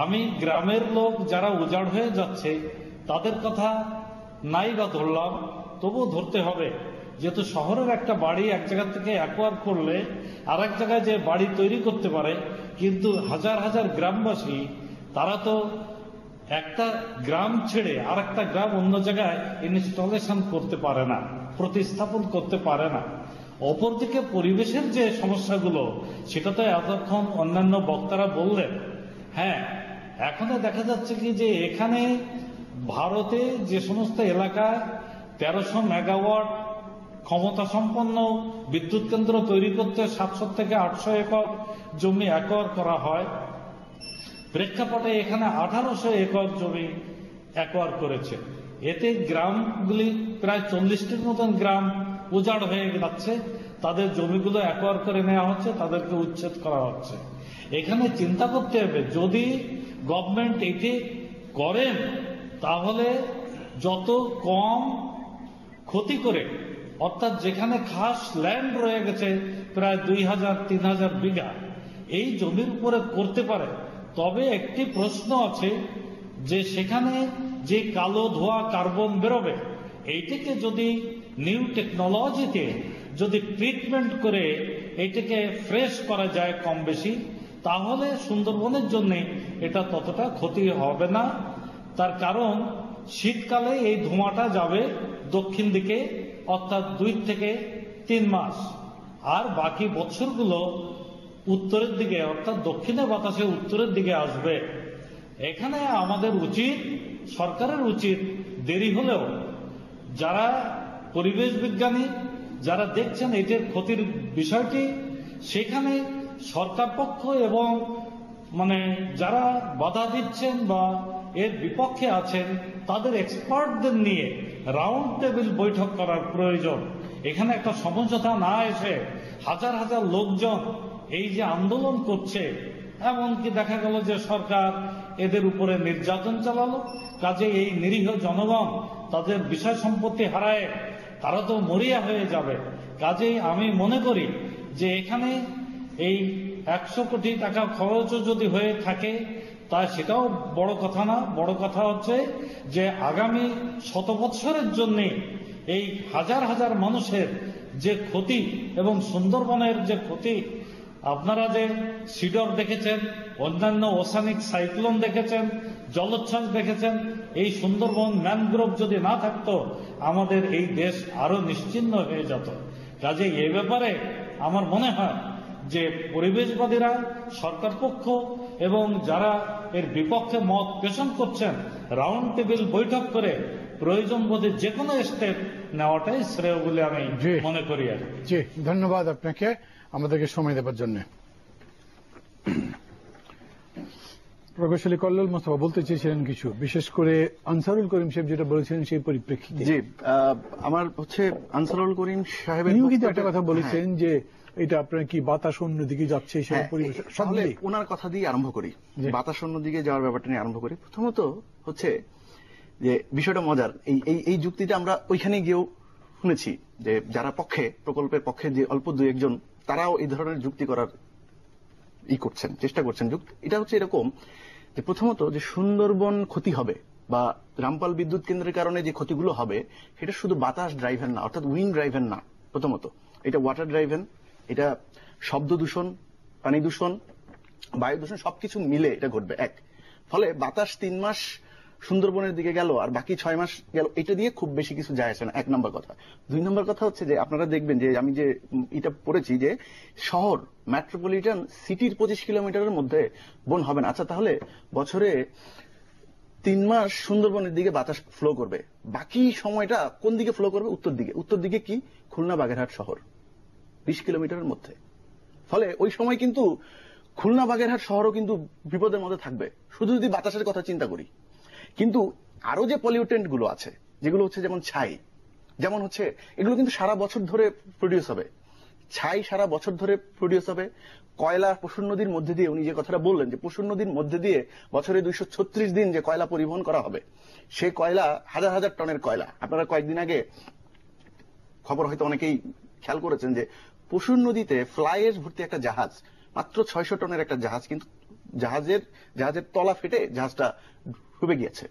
আমি গ্রামের লোক যারা উজাড় হয়ে যাচ্ছে তাদের কথা নাই বা ধরলাম, তবুও ধরতে হবে। যেহেতু শহরের একটা বাড়ি এক জায়গা থেকে অ্যাকোয়ার করলে আর এক জায়গায় যে বাড়ি তৈরি করতে পারে, কিন্তু হাজার হাজার গ্রামবাসী তারা তো একটা গ্রাম ছেড়ে আর একটা গ্রাম অন্য জায়গায় ইনস্টলেশন করতে পারে না, প্রতিস্থাপন করতে পারে না। অপরদিকে পরিবেশের যে সমস্যাগুলো, সেটা তো এতক্ষণ অন্যান্য বক্তারা বললেন। হ্যাঁ, এখনো দেখা যাচ্ছে কি যে এখানে ভারতে যে সমস্ত এলাকায় 1300 মেগাওয়াট ক্ষমতা সম্পন্ন বিদ্যুৎ কেন্দ্র তৈরি করতে 700 থেকে 800 একর জমি অ্যাকোয়ার করা হয়, প্রেক্ষাপটে এখানে 1800 একর জমি অ্যাকোয়ার করেছে। এতে গ্রামগুলি প্রায় 40টির মতন গ্রাম উজাড় হয়ে যাচ্ছে, তাদের জমিগুলো অ্যাকোয়ার করে নেওয়া হচ্ছে, তাদেরকে উচ্ছেদ করা হচ্ছে। এখানে চিন্তা করতে হবে, যদি গভর্নমেন্ট এটি করেন তাহলে যত কম ক্ষতি করে, অর্থাৎ যেখানে খাস ল্যান্ড রয়ে গেছে প্রায় 2000-3000 বিঘা, এই জমির উপরে করতে পারে। তবে একটি প্রশ্ন আছে যে সেখানে যে কালো ধোঁয়া কার্বন বেরোবে, এইটাকে যদি নিউ টেকনোলজিতে যদি ট্রিটমেন্ট করে এইটাকে ফ্রেশ করা যায় কম বেশি, তাহলে সুন্দরবনের জন্য এটা ততটা ক্ষতি হবে না। তার কারণ শীতকালে এই ধোঁয়াটা যাবে দক্ষিণ দিকে, অর্থাৎ 2 থেকে 3 মাস, আর বাকি বছরগুলো উত্তরের দিকে, অর্থাৎ দক্ষিণে বাতাসে উত্তরের দিকে আসবে। এখানে আমাদের উচিত, সরকারের উচিত, দেরি হলেও যারা পরিবেশ বিজ্ঞানী, যারা দেখছেন এটার ক্ষতির বিষয়টি, সেখানে সরকার পক্ষ এবং যারা বাধা দিচ্ছেন বা এর বিপক্ষে আছেন তাদের এক্সপার্টদের নিয়ে রাউন্ড টেবিল বৈঠক করার প্রয়োজন। এখানে একটা সমঝোতা না এসে হাজার হাজার লোকজন এই যে আন্দোলন করছে, এমনকি দেখা গেল যে সরকার এদের উপরে নির্যাতন চালালো, কাজে এই নিরীহ জনগণ তাদের বিষয় সম্পত্তি হারায় তারা তো মরিয়া হয়ে যাবে। কাজেই আমি মনে করি যে এখানে এই 100 কোটি টাকা খরচও যদি হয়ে থাকে তা সেটাও বড় কথা না। বড় কথা হচ্ছে যে আগামী 100 বৎসরের জন্য এই হাজার হাজার মানুষের যে ক্ষতি এবং সুন্দরবনের যে ক্ষতি, আপনারা যে সিডর দেখেছেন, অন্যান্য ওসানিক সাইক্লোন দেখেছেন, জলোচ্ছ্বাস দেখেছেন, এই সুন্দরবন ম্যানগ্রোভ যদি না থাকতো আমাদের এই দেশ আরো নিশ্চিহ্ন হয়ে যেত। কাজে এই ব্যাপারে আমার মনে হয় যে পরিবেশবাদীরা, সরকার পক্ষ এবং যারা এর বিপক্ষে মত পোষণ করছেন, রাউন্ড টেবিল বৈঠক করে প্রয়োজন বোধে যে কোনো স্টেপ নেওয়াটাই শ্রেয় বলে আমি মনে করি। আর জি, ধন্যবাদ আপনাকে আমাদেরকে সময় দেওয়ার জন্য। প্রকৌশলী কল্লোল মোস্তফা বলতে চেয়েছিলেন কিছু, বিশেষ করে আনসারুল করিম সাহেব যেটা বলেছিলেন সেই পরিপ্রেক্ষিতে। জি, আমার হচ্ছে আনসারুল করিম সাহেবের কিন্তু একটা কথা বলেছেন যে এটা আপনার কি বাতাস অন্যদিকে যাচ্ছে, সেই পরিবেশ তাহলে ওনার কথা দিয়ে আরম্ভ করি, বাতাস অন্যদিকে যাওয়ার ব্যাপারটা নিয়ে আরম্ভ করি। প্রথমত হচ্ছে যে বিষয়টা মজার, এই যুক্তিটা আমরা ওইখানে গিয়েও শুনেছি যে যারা প্রকল্পের পক্ষে যে অল্প দু একজন, তারাও এই ধরনের যুক্তি করার চেষ্টা করছেন। এটা হচ্ছে এরকম যে প্রথমত যে সুন্দরবন ক্ষতি হবে বা রামপাল বিদ্যুৎ কেন্দ্রের কারণে যে ক্ষতিগুলো হবে সেটা শুধু বাতাস ড্রাইভেন না, অর্থাৎ উইন্ড ড্রাইভেন না। প্রথমত এটা ওয়াটার ড্রাইভেন, এটা শব্দ দূষণ, পানি দূষণ, বায়ু দূষণ, সবকিছু মিলে এটা ঘটবে। ফলে বাতাস 3 মাস সুন্দরবনের দিকে গেল আর বাকি 6 মাস গেল, এটা দিয়ে খুব বেশি কিছু যায় আসে না, 1 নম্বর কথা। 2 নম্বর কথা হচ্ছে যে আপনারা দেখবেন যে আমি যে এটা পড়েছি যে শহর মেট্রোপলিটন সিটির 25 কিলোমিটারের মধ্যে বন হবে না। আচ্ছা, তাহলে বছরে 3 মাস সুন্দরবনের দিকে বাতাস ফ্লো করবে, বাকি সময়টা কোন দিকে ফ্লো করবে? উত্তর দিকে। উত্তর দিকে কি? খুলনা বাগেরহাট শহর 20 কিলোমিটারের মধ্যে। ফলে ওই সময় কিন্তু খুলনা বাগেরহাট শহরও কিন্তু বিপদের মধ্যে থাকবে, শুধু যদি বাতাসের কথা চিন্তা করি। কিন্তু আরো যে পলিউটেন্ট গুলো আছে, যেগুলো হচ্ছে যেমন ছাই, যেমন হচ্ছে এগুলো কিন্তু সারা বছর ধরে প্রডিউস হবে। ছাই সারা বছর ধরে প্রডিউস হবে। কয়লা পশুর নদীর মধ্যে দিয়ে, উনি যে কথাটা বললেন যে পশুর নদীর মধ্যে দিয়ে বছরে 236 দিন যে কয়লা পরিবহন করা হবে, সেই কয়লা হাজার হাজার টনের কয়লা। আপনারা কয়েকদিন আগে খবর হয়তো অনেকেই খেয়াল করেছেন যে পশুর নদীতে ফ্লাই অ্যাশ ভর্তি একটা জাহাজ, মাত্র 600 টনের একটা জাহাজ, কিন্তু জাহাজের তলা ফেটে জাহাজটা ডুবে গিয়েছে।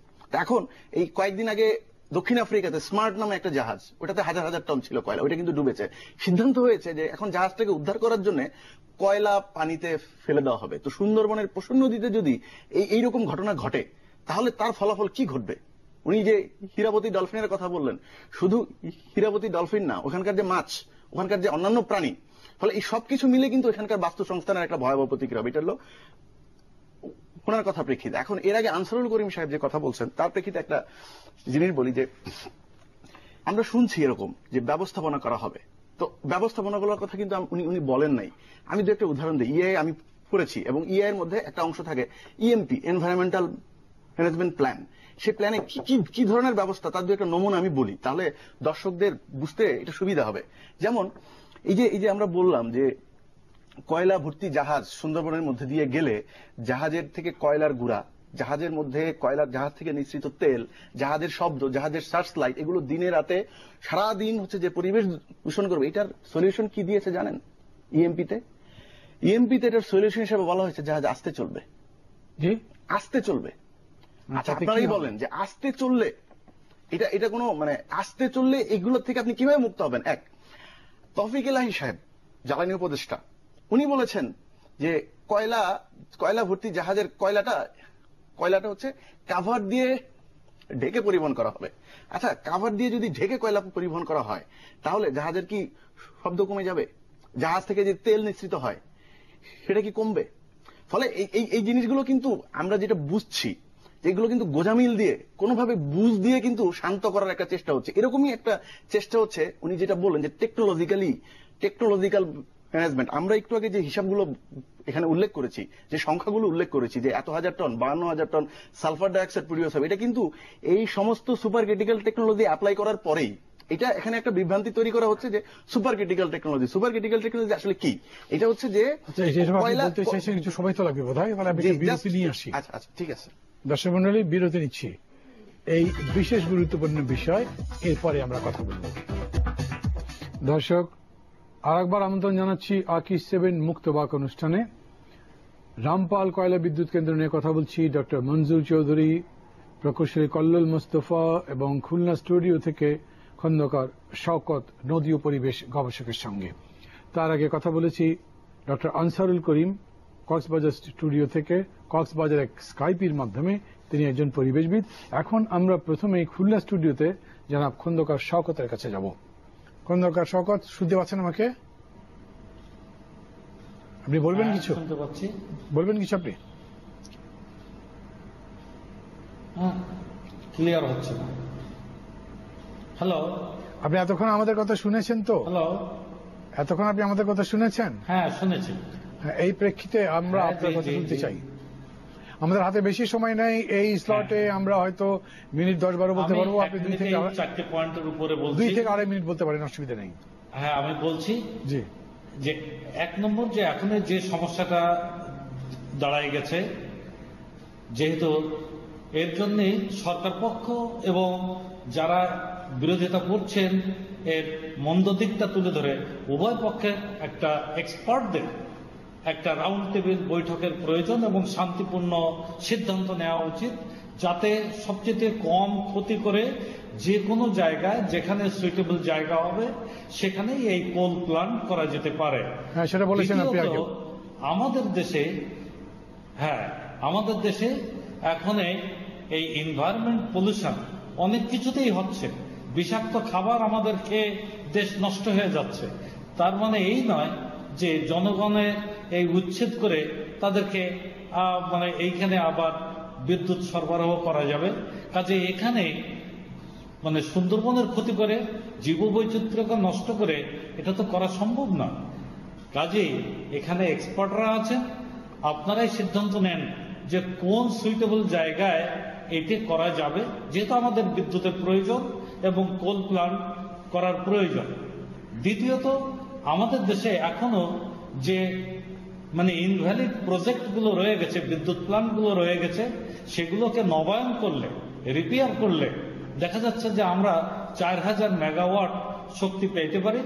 এখন এই কয়েকদিন আগে দক্ষিণ আফ্রিকাতে স্মার্ট নামে একটা জাহাজ, ওটাতে হাজার হাজার টন ছিল কয়লা, ওইটা কিন্তু ডুবেছে। সিদ্ধান্ত হয়েছে যে এখন জাহাজটাকে উদ্ধার করার জন্য কয়লা পানিতে ফেলে দেওয়া হবে। তো সুন্দরবনের পশুর নদীতে যদি এইরকম ঘটনা ঘটে, তাহলে তার ফলাফল কি ঘটবে? উনি যে হীরাবতী ডলফিনের কথা বললেন, শুধু হীরাবতী ডলফিন না, ওখানকার যে মাছ, ওখানকার যে অন্যান্য প্রাণী, ফলে এই সবকিছু মিলে কিন্তু এখানকার বাস্তু সংস্থানের একটা ভয়াবহ প্রতিক্রিয়া হবে। এটা হলো ওনার কথা প্রেক্ষিতে। এখন এর আগে আনসারুল করিম সাহেব যে কথা বলছেন তার প্রেক্ষিতে একটা জিনিস বলি যে আমরা শুনছি এরকম যে ব্যবস্থাপনা করা হবে, তো ব্যবস্থাপনা করার কথা কিন্তু উনি বলেন নাই। আমি দু একটা উদাহরণ দিই। ইআই আমি পড়েছি, এবং ইআই এর মধ্যে একটা অংশ থাকে ইএমপি, এনভায়রনমেন্টাল ম্যানেজমেন্ট প্ল্যান। সেই প্ল্যানে কি ধরনের ব্যবস্থা, তার দু একটা নমুনা আমি বলি, তাহলে দর্শকদের বুঝতে এটা সুবিধা হবে। যেমন এই যে আমরা বললাম যে কয়লা ভর্তি জাহাজ সুন্দরবনের মধ্যে দিয়ে গেলে জাহাজের থেকে কয়লার গুঁড়া, জাহাজের মধ্যে জাহাজ থেকে নিঃসৃত তেল, জাহাজের শব্দ, জাহাজের সার্চ লাইট, এগুলো দিনে রাতে সারাদিন হচ্ছে যে পরিবেশ দূষণ করবে। এটার সলিউশন কি দিয়েছে জানেন? ইএমপিতে এটার সলিউশন হিসেবে বলা হয়েছে জাহাজ আস্তে চলবে। জি, আস্তে চলবে। আচ্ছা, আপনারাই বলেন যে আস্তে চললে এটা কোনো আস্তে চললে এগুলোর থেকে আপনি কিভাবে মুক্ত হবেন? তৌফিক এলাহী সাহেব, জ্বালানি উপদেষ্টা, উনি বলেছেন যে কয়লা ভর্তি জাহাজের কয়লাটা হচ্ছে কাভার দিয়ে ঢেকে পরিবহন করা হবে। আচ্ছা, কাভার দিয়ে যদি ঢেকে কয়লা পরিবহন করা হয়, তাহলে জাহাজের কি শব্দ কমে যাবে? জাহাজ থেকে যে তেল নিঃসৃত হয় সেটা কি কমবে? ফলে এই জিনিসগুলো কিন্তু আমরা যেটা বুঝছি, এগুলো কিন্তু গোজামিল দিয়ে, কোনোভাবে বুঝ দিয়ে কিন্তু শান্ত করার একটা চেষ্টা হচ্ছে। এরকমই একটা চেষ্টা হচ্ছে। উনি যেটা বললেন যে টেকনোলজিক্যাল ম্যানেজমেন্ট, আমরা একটু আগে যে হিসাবগুলো এখানে উল্লেখ করেছি, যে সংখ্যাগুলো উল্লেখ করেছি, যে এত হাজার ton, 52,000 ton sulphur dioxide produce হবে, এটা কিন্তু এই সমস্ত সুপার ক্রিটিক্যাল টেকনোলজি অ্যাপ্লাই করার পরেই। এটা এখানে একটা বিভ্রান্তি তৈরি করা হচ্ছে যে সুপার ক্রিটিক্যাল টেকনোলজি আসলে কি? এটা হচ্ছে যে সবাই তো লাগবে বোধ হয়, বিরতি নিয়ে আসি। আচ্ছা, ঠিক আছে দর্শক মন্ডলী, বিরতি নিচ্ছি। এই বিশেষ গুরুত্বপূর্ণ বিষয় এরপরে আমরা কথা বলব। দর্শক, আরেকবার আমন্ত্রণ জানাচ্ছি আকিস 7 মুক্তবাক অনুষ্ঠানে। রামপাল কয়লা বিদ্যুৎ কেন্দ্র নিয়ে কথা বলছি ডক্টর মঞ্জুর চৌধুরী, প্রকৌশলী কল্লোল মোস্তফা এবং খুলনা স্টুডিও থেকে খন্দকার শওকত, নদী ও পরিবেশ গবেষকের সঙ্গে। তার আগে কথা বলেছি ডক্টর আনসারুল করিম কক্সবাজার স্টুডিও থেকে, কক্সবাজার এক স্কাইপের মাধ্যমে। তিনি একজন পরিবেশবিদ। এখন আমরা প্রথমেই খুলনা স্টুডিওতে জনাব খন্দকার শওকতের কাছে যাব। খন্দকার শওকত, শুনতে পাচ্ছেন আমাকে? আপনি বলবেন কিছু? শুনতে পাচ্ছি। বলবেন কিছু আপনি? ক্লিয়ার হচ্ছে না। হ্যালো, আপনি এতক্ষণ আমাদের কথা শুনেছেন তো? হ্যালো, এতক্ষণ আপনি আমাদের কথা শুনেছেন? হ্যাঁ শুনেছি। এই প্রেক্ষিতে আমরা হ্যাঁ, আপনার জি, কথা জি, শুনতে জি। চাই। আমাদের হাতে বেশি সময় নেই, এই স্লটে আমরা হয়তো মিনিট 10-12 বলতে আমি পারবো। এক আপনি 2 মিনিটে থেকে এই 4টে পয়েন্টের উপরে বলছি। 2 থেকে 2.5 মিনিট বলতে পারেন, অসুবিধা নেই। হ্যাঁ, আমি বলছি জি, যে 1 নম্বর, যে এখন যে সমস্যাটা দাঁড়ায় গেছে, যেহেতু এর জন্য সরকার পক্ষ এবং যারা বিরোধিতা করছেন এর মন্দ দিকটা তুলে ধরে উভয় পক্ষের একটা এক্সপার্টদের একটা রাউন্ড টেবিল বৈঠকের প্রয়োজন এবং শান্তিপূর্ণ সিদ্ধান্ত নেওয়া উচিত, যাতে সবচেয়ে কম ক্ষতি করে যে কোনো জায়গায় যেখানে সুইটেবল জায়গা হবে সেখানেই এই কোল প্ল্যান্ট করা যেতে পারে। হ্যাঁ, সেটা বলেছেন আপনি আগে। দ্বিতীয়ত, আমাদের দেশে এখন এই এনভায়রনমেন্ট পলিউশন অনেক কিছুতেই হচ্ছে। বিষাক্ত খাবার আমাদের খেয়ে দেশ নষ্ট হয়ে যাচ্ছে। তার মানে এই নয় যে জনগণের এই উচ্ছেদ করে তাদেরকে মানে এইখানে আবার বিদ্যুৎ সরবরাহ করা যাবে। কাজে এখানে মানে সুন্দরবনের ক্ষতি করে জীববৈচিত্র্যকে নষ্ট করে এটা তো করা সম্ভব না। কাজেই এখানে এক্সপার্টরা আছেন, আপনারাই সিদ্ধান্ত নেন যে কোন সুইটেবল জায়গায় এটি করা যাবে, যেহেতু আমাদের বিদ্যুতের প্রয়োজন এবং কোল প্ল্যান্ট করার প্রয়োজন। দ্বিতীয়ত, আমাদের দেশে এখনো যে মানে ইনভ্যালিড প্রজেক্টগুলো রয়ে গেছে, বিদ্যুৎ প্ল্যান্টগুলো রয়ে গেছে, সেগুলোকে নবায়ন করলে, রিপেয়ার করলে দেখা যাচ্ছে যে আমরা 4000 মেগাওয়াট শক্তি পেতে পারি,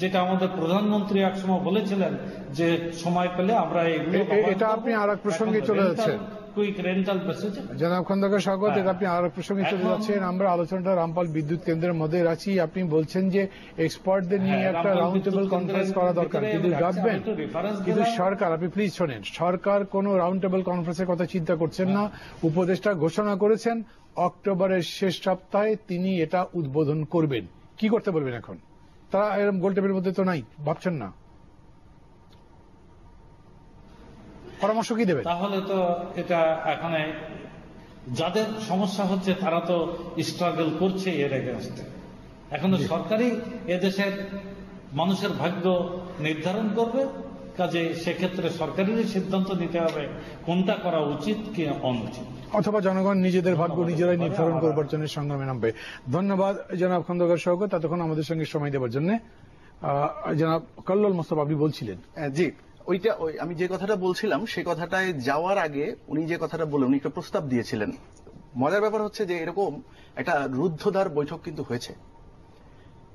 যেটা আমাদের প্রধানমন্ত্রী একসময় বলেছিলেন যে সময় পেলে আমরা এগুলো এটা আপনি আর এক প্রসঙ্গে চলে যাচ্ছেন। কুইক রেন্টাল বেসিসে। জনাব খন্দকার শওকত, এটা আপনি আর এক প্রসঙ্গে চলে যাচ্ছেন। আমরা আলোচনাটা রামপাল বিদ্যুৎ কেন্দ্রের মধ্যে রাখছি। আপনি বলছেন যে এক্সপার্টদের নিয়ে একটা রাউন্ড টেবিল কনফারেন্স করা দরকার, কিন্তু গভর্নমেন্ট, কিন্তু সরকার, আপনি প্লিজ শোনেন, সরকার কোনো রাউন্ড টেবিল কনফারেন্সের কথা চিন্তা করছেন না। উপদেষ্টা ঘোষণা করেছেন অক্টোবরের শেষ সপ্তাহে তিনি এটা উদ্বোধন করবেন। কি করতে বলবেন এখন? তারা এরকম গোল টেবিলের মধ্যে তো নাই, ভাবছেন না? পরামর্শ কি দেবেন? তাহলে তো এটা এখানে যাদের সমস্যা হচ্ছে তারা তো স্ট্রাগল করছে এর এগেনস্টে। এখন সরকারই এদেশের মানুষের ভাগ্য নির্ধারণ করবে। কাজে সেক্ষেত্রে সরকারেরই সিদ্ধান্ত নিতে হবে কোনটা করা উচিত কি অনুচিত, অথবা জনগণ নিজেদের ভাগ্য নিজেরাই নির্ধারণ করবার জন্য সংগ্রামে নামবে। ধন্যবাদ জনাব খন্দকার শওকত, এতক্ষণ আমাদের সঙ্গে সময় দেওয়ার জন্য। জনাব কল্লোল মোস্তফা, আপনি বলছিলেন। জি, আমি যে কথাটা বলছিলাম সে কথাটায় যাওয়ার আগে উনি যে কথাটা বললেন, উনি একটা প্রস্তাব দিয়েছিলেন। মজার ব্যাপার হচ্ছে যে এরকম একটা রুদ্ধদ্বার বৈঠক কিন্তু হয়েছে।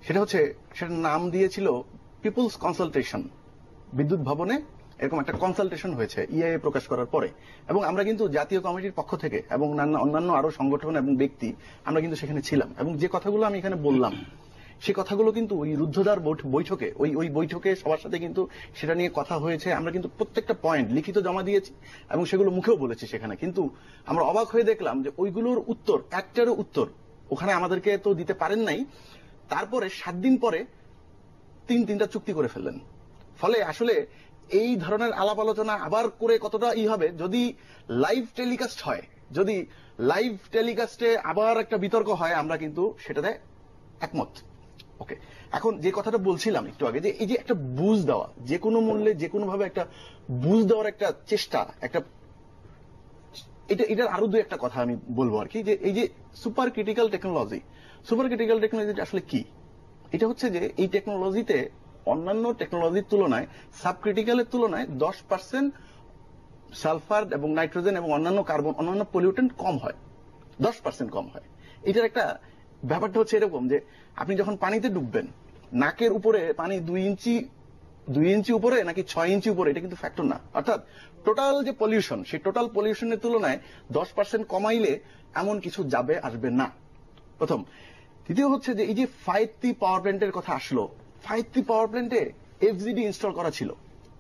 সেটার নাম দিয়েছিল পিপুলস কনসালটেশন। বিদ্যুৎ ভবনে এরকম একটা কনসালটেশন হয়েছে ইআইএ প্রকাশ করার পরে, এবং আমরা কিন্তু জাতীয় কমিটির পক্ষ থেকে এবং অন্যান্য আরো সংগঠন এবং ব্যক্তি আমরা কিন্তু সেখানে ছিলাম, এবং যে কথাগুলো আমি এখানে বললাম সে কথাগুলো কিন্তু ওই রুদ্ধদ্বার বৈঠকে ওই বৈঠকে সবার সাথে কিন্তু সেটা নিয়ে কথা হয়েছে। আমরা কিন্তু প্রত্যেকটা পয়েন্ট লিখিত জমা দিয়েছি এবং সেগুলো মুখেও বলেছি সেখানে। কিন্তু আমরা অবাক হয়ে দেখলাম যে ওইগুলোর উত্তর, একটারও উত্তর ওখানে আমাদেরকে তো দিতে পারেন নাই। তারপরে 7 দিন পরে 3টা চুক্তি করে ফেললেন। ফলে আসলে এই ধরনের আলাপ আলোচনা আবার করে কতটা হবে যদি লাইভ টেলিকাস্ট হয়, যদি লাইভ টেলিকাস্টে আবার একটা বিতর্ক হয়, আমরা কিন্তু সেটাতে একমত। ওকে, এখন যে কথাটা বলছিলাম একটু আগে, যে এই যে একটা বুঝ দেওয়া, যে কোনো মূল্যে যে কোনো ভাবে একটা বুঝ দেওয়ার একটা চেষ্টা, এটার আরো দুই একটা কথা আমি বলবো আর কি, যে এই যে সুপার ক্রিটিক্যাল টেকনোলজি আসলে কি? এটা হচ্ছে যে এই টেকনোলজিতে অন্যান্য টেকনোলজির তুলনায়, সাবক্রিটিক্যালের তুলনায় 10% সালফার এবং নাইট্রোজেন এবং অন্যান্য কার্বন, অন্যান্য পলিউটেন্ট কম হয়, 10% কম হয়। এটার একটা ব্যাপারটা হচ্ছে এরকম যে আপনি যখন পানিতে ডুববেন, নাকের উপরে পানি 2 ইঞ্চি উপরে নাকি 6 ইঞ্চি উপরে, এটা কিন্তু ফ্যাক্টর না। অর্থাৎ টোটাল যে পলিউশন, সেই টোটাল পলিউশনের তুলনায় 10% কমাইলে এমন কিছু আসবে না, প্রথম। দ্বিতীয় হচ্ছে যে এই যে 5T পাওয়ার প্ল্যান্টের কথা আসলো, 5T পাওয়ার প্ল্যান্টে FGD ইনস্টল করা ছিল,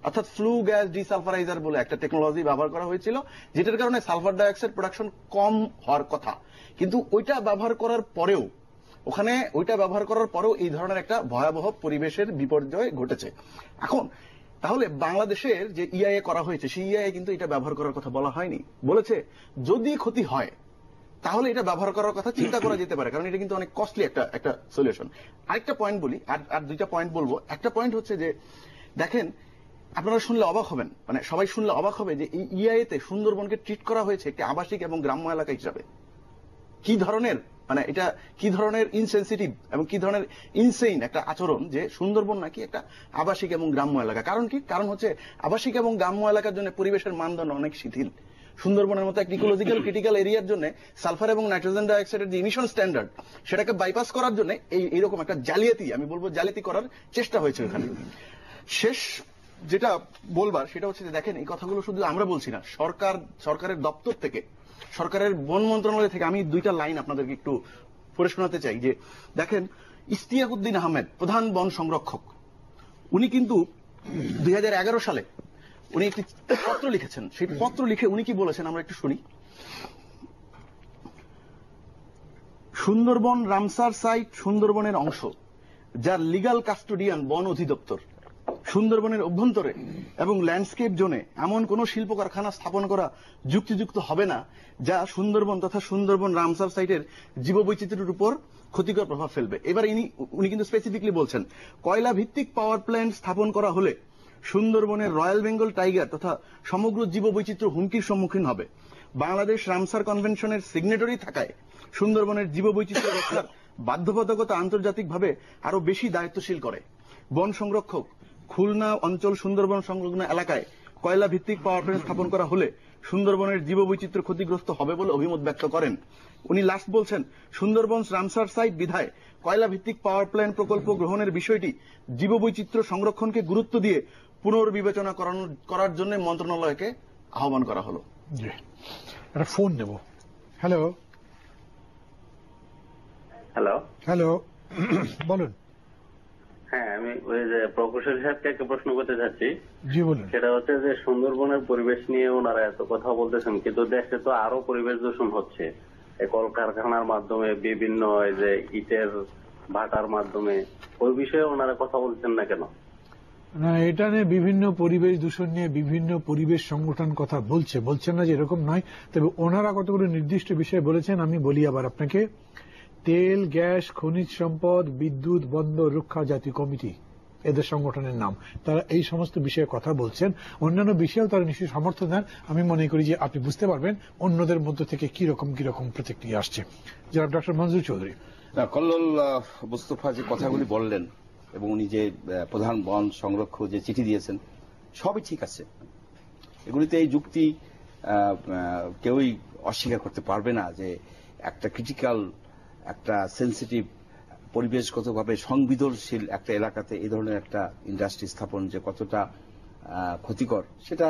অর্থাৎ ফ্লু গ্যাস ডিসালফারাইজার বলে একটা টেকনোলজি ব্যবহার করা হয়েছিল, যেটার কারণে সালফার ডাইঅক্সাইড প্রোডাকশন কম হওয়ার কথা। কিন্তু ওইটা ব্যবহার করার পরেও এই ধরনের একটা ভয়াবহ পরিবেশের বিপর্যয় ঘটেছে। এখন তাহলে বাংলাদেশের যে ইআইএ করা হয়েছে, সেই ইআইএ কিন্তু এটা ব্যবহার করার কথা বলা হয়নি। যদি ক্ষতি হয় তাহলে এটা ব্যবহার করার কথা চিন্তা করা যেতে পারে, কারণ এটা কিন্তু অনেক কস্টলি একটা সলিউশন। আরেকটা পয়েন্ট বলি, আর দুইটা পয়েন্ট বলবো। একটা পয়েন্ট হচ্ছে যে দেখেন, আপনারা শুনলে অবাক হবেন, মানে সবাই শুনলে অবাক হবে যে এই ইআইএ তে সুন্দরবনকে ট্রিট করা হয়েছে একটি আবাসিক এবং গ্রাম্য এলাকা হিসাবে। এটা কি ধরনের ইনসেনসিটিভ এবং কি ধরনের ইনসেইন একটা আচরণ যে সুন্দরবন নাকি একটা আবাসিক এবং গ্রাম্য এলাকা। কারণ হচ্ছে আবাসিক এবং গ্রাম্য এলাকার জন্য পরিবেশের মানদণ্ড অনেক শিথিল। সুন্দরবনের মতো একটা ইকোলজিক্যাল ক্রিটিক্যাল এরিয়ার জন্য সালফার এবং নাইট্রোজেন ডাইঅক্সাইডের যে ইমিশন স্ট্যান্ডার্ড, সেটাকে বাইপাস করার জন্য এইরকম একটা জালিয়াতি করার চেষ্টা হয়েছে ওখানে। শেষ যেটা বলবার সেটা হচ্ছে যে দেখেন, এই কথাগুলো শুধু আমরা বলছি না, সরকারের দপ্তর থেকে, সরকারের বন মন্ত্রণালয় থেকে আমি দুইটা লাইন আপনাদেরকে একটু পড়ে শোনাতে চাই। যে দেখেন, ইশতিয়াকুদ্দিন আহমেদ, প্রধান বন সংরক্ষক, উনি কিন্তু 2011 সালে উনি একটি পত্র লিখেছেন। সেই পত্র লিখে উনি কি বলেছেন আমরা একটু শুনি। সুন্দরবন রামসার সাইট সুন্দরবনের অংশ, যার লিগ্যাল কাস্টোডিয়ান বন অধিদপ্তর। সুন্দরবনের অভ্যন্তরে এবং ল্যান্ডস্কেপ জোনে এমন কোন শিল্প কারখানা স্থাপন করা যুক্তিযুক্ত হবে না যা সুন্দরবন তথা সুন্দরবন রামসার সাইটের জীববৈচিত্র্যের উপর ক্ষতিকর প্রভাব ফেলবে। এবার উনি কিন্তু স্পেসিফিকলি বলছেন, কয়লা ভিত্তিক পাওয়ার প্ল্যান্ট স্থাপন করা হলে সুন্দরবনের রয়্যাল বেঙ্গল টাইগার তথা সমগ্র জীববৈচিত্র্য হুমকির সম্মুখীন হবে। বাংলাদেশ রামসার কনভেনশনের সিগনেটরি থাকায় সুন্দরবনের জীববৈচিত্র্য রক্ষার বাধ্যবাধকতা আন্তর্জাতিকভাবে আরো বেশি দায়িত্বশীল করে। বন সংরক্ষক খুলনা অঞ্চল সুন্দরবন সংলগ্ন এলাকায় কয়লা ভিত্তিক পাওয়ার প্ল্যান্ট স্থাপন করা হলে সুন্দরবনের জীববৈচিত্র্য ক্ষতিগ্রস্ত হবে বলে অভিমত ব্যক্ত করেন। উনি লাস্ট বলছেন, সুন্দরবন রামসার সাইট বিধায় কয়লা ভিত্তিক পাওয়ার প্ল্যান্ট প্রকল্প গ্রহণের বিষয়টি জীববৈচিত্র্য সংরক্ষণকে গুরুত্ব দিয়ে পুনর্বিবেচনা করার জন্য মন্ত্রণালয়কে আহ্বান করা হলো। একটা ফোন নেব। হ্যালো হ্যালো হ্যালো বলুন। হ্যাঁ, আমি ওই যে প্রকৌশলী সাহেবকে একটা প্রশ্ন করতে চাচ্ছি। জি বলুন। সেটা হচ্ছে যে সুন্দরবনের পরিবেশ নিয়ে ওনারা এত কথা বলতেছেন, কিন্তু দেশে তো আরো পরিবেশ দূষণ হচ্ছে এই কলকারখানার মাধ্যমে, বিভিন্ন এই যে ইটের ভাটার মাধ্যমে। ওই বিষয়ে ওনারা কথা বলছেন না কেন? না, এটা নিয়ে বিভিন্ন পরিবেশ দূষণ নিয়ে বিভিন্ন পরিবেশ সংগঠন কথা বলছেন না যে এরকম নয়। তবে ওনারা কতগুলো নির্দিষ্ট বিষয় বলেছেন, আমি বলি আবার আপনাকে। তেল, গ্যাস, খনিজ সম্পদ, বিদ্যুৎ, বন্দর রক্ষা জাতীয় কমিটি এদের সংগঠনের নাম। তারা এই সমস্ত বিষয়ে কথা বলছেন। অন্যান্য বিষয়েও তারা নিশ্চয়ই সমর্থন দেন। আমি মনে করি যে আপনি বুঝতে পারবেন অন্যদের মধ্য থেকে কিরকম প্রতিক্রিয়া আসছে। যারা ডক্টর মঞ্জুর চৌধুরী, কল্লোল মুস্তফা যে কথাগুলি বললেন এবং উনি যে প্রধান বন সংরক্ষক যে চিঠি দিয়েছেন, সবই ঠিক আছে। এগুলিতে এই যুক্তি কেউই অস্বীকার করতে পারবে না যে একটা ক্রিটিক্যাল, একটা সেন্সিটিভ, পরিবেশগতভাবে সংবেদনশীল একটা এলাকাতে এই ধরনের একটা ইন্ডাস্ট্রি স্থাপন যে কতটা ক্ষতিকর, সেটা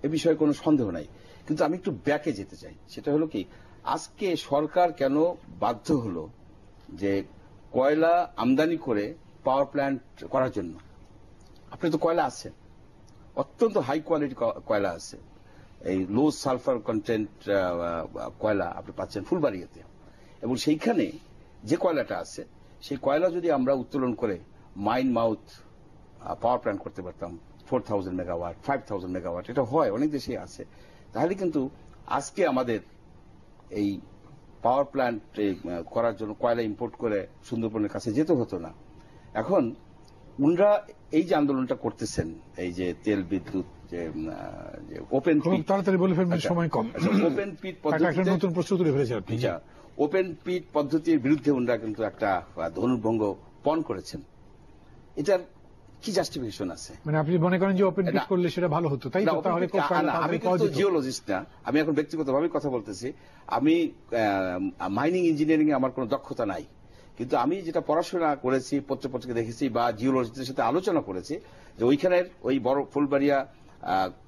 এ বিষয়ে কোনো সন্দেহ নাই। কিন্তু আমি একটু ব্যাকে যেতে চাই। সেটা হলো কি, আজকে সরকার কেন বাধ্য হলো যে কয়লা আমদানি করে পাওয়ার প্ল্যান্ট করার জন্য? আপনি তো কয়লা আছে, অত্যন্ত হাই কোয়ালিটি কয়লা আছে, এই লো সালফার কন্টেন্ট কয়লা আপনি পাচ্ছেন ফুলবাড়িয়াতে। এবং সেইখানে যে কয়লাটা আছে, সেই কয়লা যদি আমরা উত্তোলন করে মাইন মাউথ পাওয়ার প্ল্যান্ট করতে পারতাম, 4000 মেগাওয়াট, 5000 মেগাওয়াট, এটা হয় অনেক দেশে আছে, তাহলে কিন্তু আজকে আমাদের এই পাওয়ার প্ল্যান্ট করার জন্য কয়লা ইম্পোর্ট করে সুন্দরবনের কাছে যেতে হতো না। এখন উনরা এই যে আন্দোলনটা করতেছেন, এই যে তেল বিদ্যুৎ যে ওপেন পিট, তাড়াতাড়ি বলে ফেলবেন, সময় কম। ওপেন পিট পদ্ধতি, নতুন প্রশ্ন তুলে ফেলেছেন আপনি। ওপেন পিট পদ্ধতির বিরুদ্ধে উনরা কিন্তু একটা ধনুর্ভঙ্গ পণ করেছেন। এটার কি জাস্টিফিকেশন আছে? মানে আপনি মনে করেন যে ওপেন পিট করলে সেটা ভালো হতো, তাই? আমি কিন্তু জিওলজিস্ট না, আমি এখন ব্যক্তিগতভাবে কথা বলতেছি। আমি মাইনিং ইঞ্জিনিয়ারিং এ আমার কোনো দক্ষতা নাই, কিন্তু আমি যেটা পড়াশোনা করেছি, পত্রপত্রিকা দেখেছি বা জিওলজিস্টদের সাথে আলোচনা করেছি, যে ওইখানের ওই বড় ফুলবাড়িয়া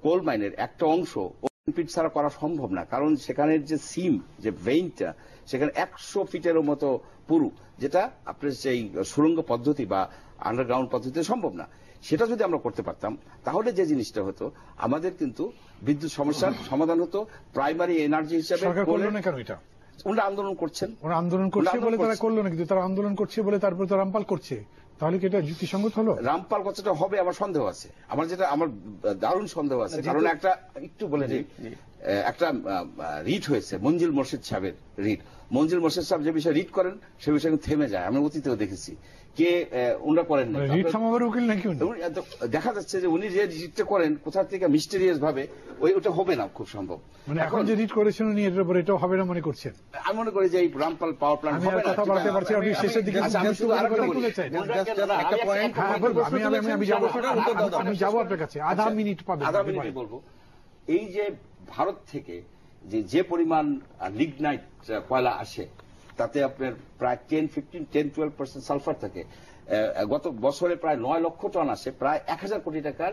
কোল মাইনের একটা অংশ ওপেন পিট ছাড়া করা সম্ভব না। কারণ সেখানের যে সিম, যে ভেইনটা, সেখানে 100 ফিটেরও মতো পুরু, যেটা আপনার সেই সুড়ঙ্গ পদ্ধতি বা আন্ডারগ্রাউন্ড পদ্ধতিতে সম্ভব না। সেটা যদি আমরা করতে পারতাম তাহলে যে জিনিসটা হতো, আমাদের কিন্তু বিদ্যুৎ সমস্যার সমাধান হতো প্রাইমারি এনার্জি হিসেবে। সরকার করলো না কেন এটা? ওনারা আন্দোলন করছেন, ওরা আন্দোলন করছে বলে তারা করলো না, কিন্তু তারা আন্দোলন করছে বলে তারপর তো রামপাল করছে, তাহলে কি এটা যুক্তিসঙ্গত হলো? রামপাল কথাটা হবে আমার সন্দেহ আছে, আমার দারুণ সন্দেহ আছে। কারণ একটা একটু বলে দিই, একটা রিট হয়েছে মঞ্জিল মোর্শেদ সাহেবের রিট। মঞ্জিল মোর্শেদ সাহেব যে বিষয়ে রিট করেন সে বিষয়ে থেমে যায়, আমি অতীতেও দেখেছি। কে উনারা করেন না, রিট থামাবার উকিল নাকি উনি? দেখা যাচ্ছে যে উনি যে রিটটা করেন কোথা থেকে মিস্টেরিয়াস ভাবে ওটা হবে না খুব সম্ভব। মানে এখন যে রিট করেছেন উনি এটার উপর এটাও হবে না মনে করছেন? আমি মনে করি যে এই রামপাল পাওয়ার প্ল্যান্ট আমি আর কথা বলতে পারছি, আপনি শেষের দিকে আমি যাবো আপনার কাছে, আধা মিনিট পাবেন। আধা মিনিট বলবো, এই যে ভারত থেকে যে পরিমাণ লিগনাইট কয়লা আসে তাতে আপনার প্রায় 10-12% সালফার থাকে। গত বছরে প্রায় 9 লক্ষ টন আসে, প্রায় 1000 কোটি টাকার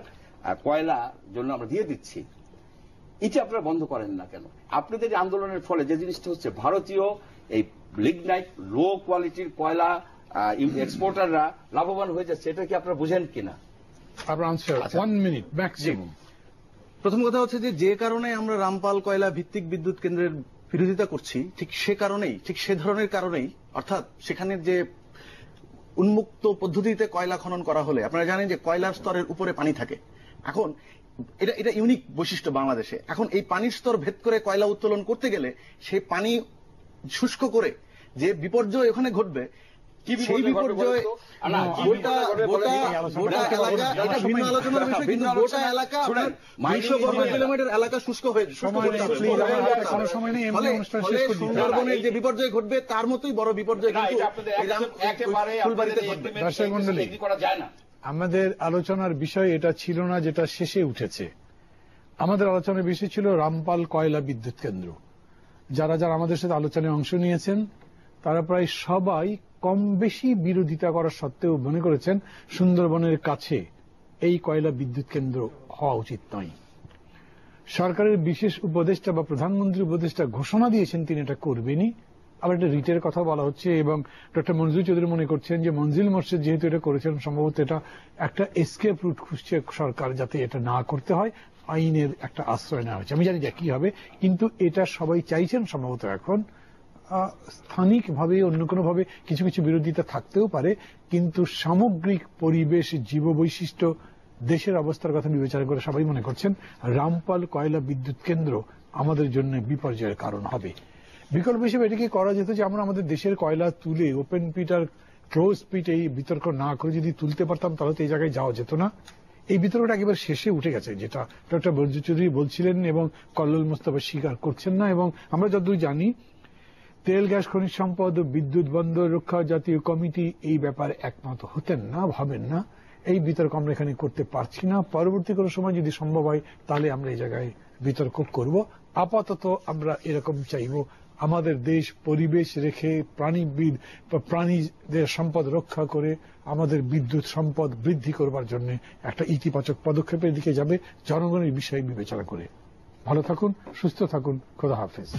কয়লা জন্য আমরা দিয়ে দিচ্ছি। এটা আপনারা বন্ধ করেন না কেন? আপনাদের আন্দোলনের ফলে যে জিনিসটা হচ্ছে, ভারতীয় এই লিগনাইট লো কোয়ালিটির কয়লা এক্সপোর্টাররা লাভবান হয়ে যাচ্ছে, এটা কি আপনারা বুঝেন কিনা? আপনার আনসার 1 মিনিট ম্যাক্সিমাম। প্রথম কথা হচ্ছে যে কারণে আমরা রামপাল কয়লা ভিত্তিক বিদ্যুৎ কেন্দ্রের বিরোধিতা করছি, ঠিক সে ধরনের কারণেই, অর্থাৎ সেখানে যে উন্মুক্ত পদ্ধতিতে কয়লা খনন করা হলে, আপনারা জানেন যে কয়লার স্তরের উপরে পানি থাকে। এখন এটা ইউনিক বৈশিষ্ট্য বাংলাদেশে। এখন এই পানির স্তর ভেদ করে কয়লা উত্তোলন করতে গেলে সেই পানি শুষ্ক করে যে বিপর্যয় ওখানে ঘটবে, সেই বিপর্যয় গোটা এলাকা, ভিন্ন আলোচনার বিষয়, কিন্তু গোটা এলাকা 200 বর্গ কিলোমিটার এলাকা শুষ্ক হয়ে সুন্দরবনের যে বিপর্যয় ঘটবে তার মতোই বড় বিপর্যয় কিন্তু ফুলবাড়িতে ঘটবে। দর্শক মন্ডলী, আমাদের আলোচনার বিষয় এটা ছিল না যেটা শেষে উঠেছে। আমাদের আলোচনার বিষয় ছিল রামপাল কয়লা বিদ্যুৎ কেন্দ্র। যারা যারা আমাদের সাথে আলোচনায় অংশ নিয়েছেন তারা প্রায় সবাই কম বেশি বিরোধিতা করা সত্ত্বেও মনে করেছেন সুন্দরবনের কাছে এই কয়লা বিদ্যুৎ কেন্দ্র হওয়া উচিত নয়। সরকারের বিশেষ উপদেষ্টা বা প্রধানমন্ত্রী উপদেষ্টা ঘোষণা দিয়েছেন তিনি এটা করবেনই। আবার একটা রিটের কথা বলা হচ্ছে, এবং ডক্টর মঞ্জুর চৌধুরী মনে করছেন যে মঞ্জিল মোর্শেদ যেহেতু এটা করেছেন সম্ভবত এটা একটা এসকেপ রুট খুঁজছে সরকার, যাতে এটা না করতে হয়, আইনের একটা আশ্রয় নেওয়া হয়েছে। আমি জানি যে কিভাবে, কিন্তু এটা সবাই চাইছেন সম্ভবত। এখন স্থানিকভাবে অন্য কোনোভাবে কিছু কিছু বিরোধিতা থাকতেও পারে, কিন্তু সামগ্রিক পরিবেশ, জীববৈশিষ্ট্য, দেশের অবস্থার কথা বিবেচনা করে সবাই মনে করছেন রামপাল কয়লা বিদ্যুৎ কেন্দ্র আমাদের জন্য বিপর্যয়ের কারণ হবে। বিকল্প হিসেবে এটাকে করা যেত যে আমরা আমাদের দেশের কয়লা তুলে ওপেন পিট আর ক্লোজ পিট এই বিতর্ক না করে যদি তুলতে পারতাম তাহলে তো এই জায়গায় যাওয়া যেত না। এই বিতর্কটা একেবারে শেষে উঠে গেছে, যেটা ডক্টর মঞ্জুর চৌধুরী বলছিলেন এবং কল্লোল মোস্তফা স্বীকার করছেন না। এবং আমরা যতদূর জানি তেল গ্যাস খনিজ সম্পদ ও বিদ্যুৎ বন্দর রক্ষা জাতীয় কমিটি এই ব্যাপারে একমত হতেন না, ভাবেন না। এই বিতর্ক আমরা এখানে করতে পারছি না। পরবর্তী কোনো সময় যদি সম্ভব হয় তাহলে আমরা এই জায়গায় বিতর্ক করব। আপাতত আমরা এরকম চাইব, আমাদের দেশ পরিবেশ রেখে প্রাণীদের সম্পদ রক্ষা করে আমাদের বিদ্যুৎ সম্পদ বৃদ্ধি করবার জন্য একটা ইতিবাচক পদক্ষেপের দিকে যাবে, জনগণের বিষয় বিবেচনা করে। ভালো থাকুন, সুস্থ থাকুন, খোদা হাফেজ।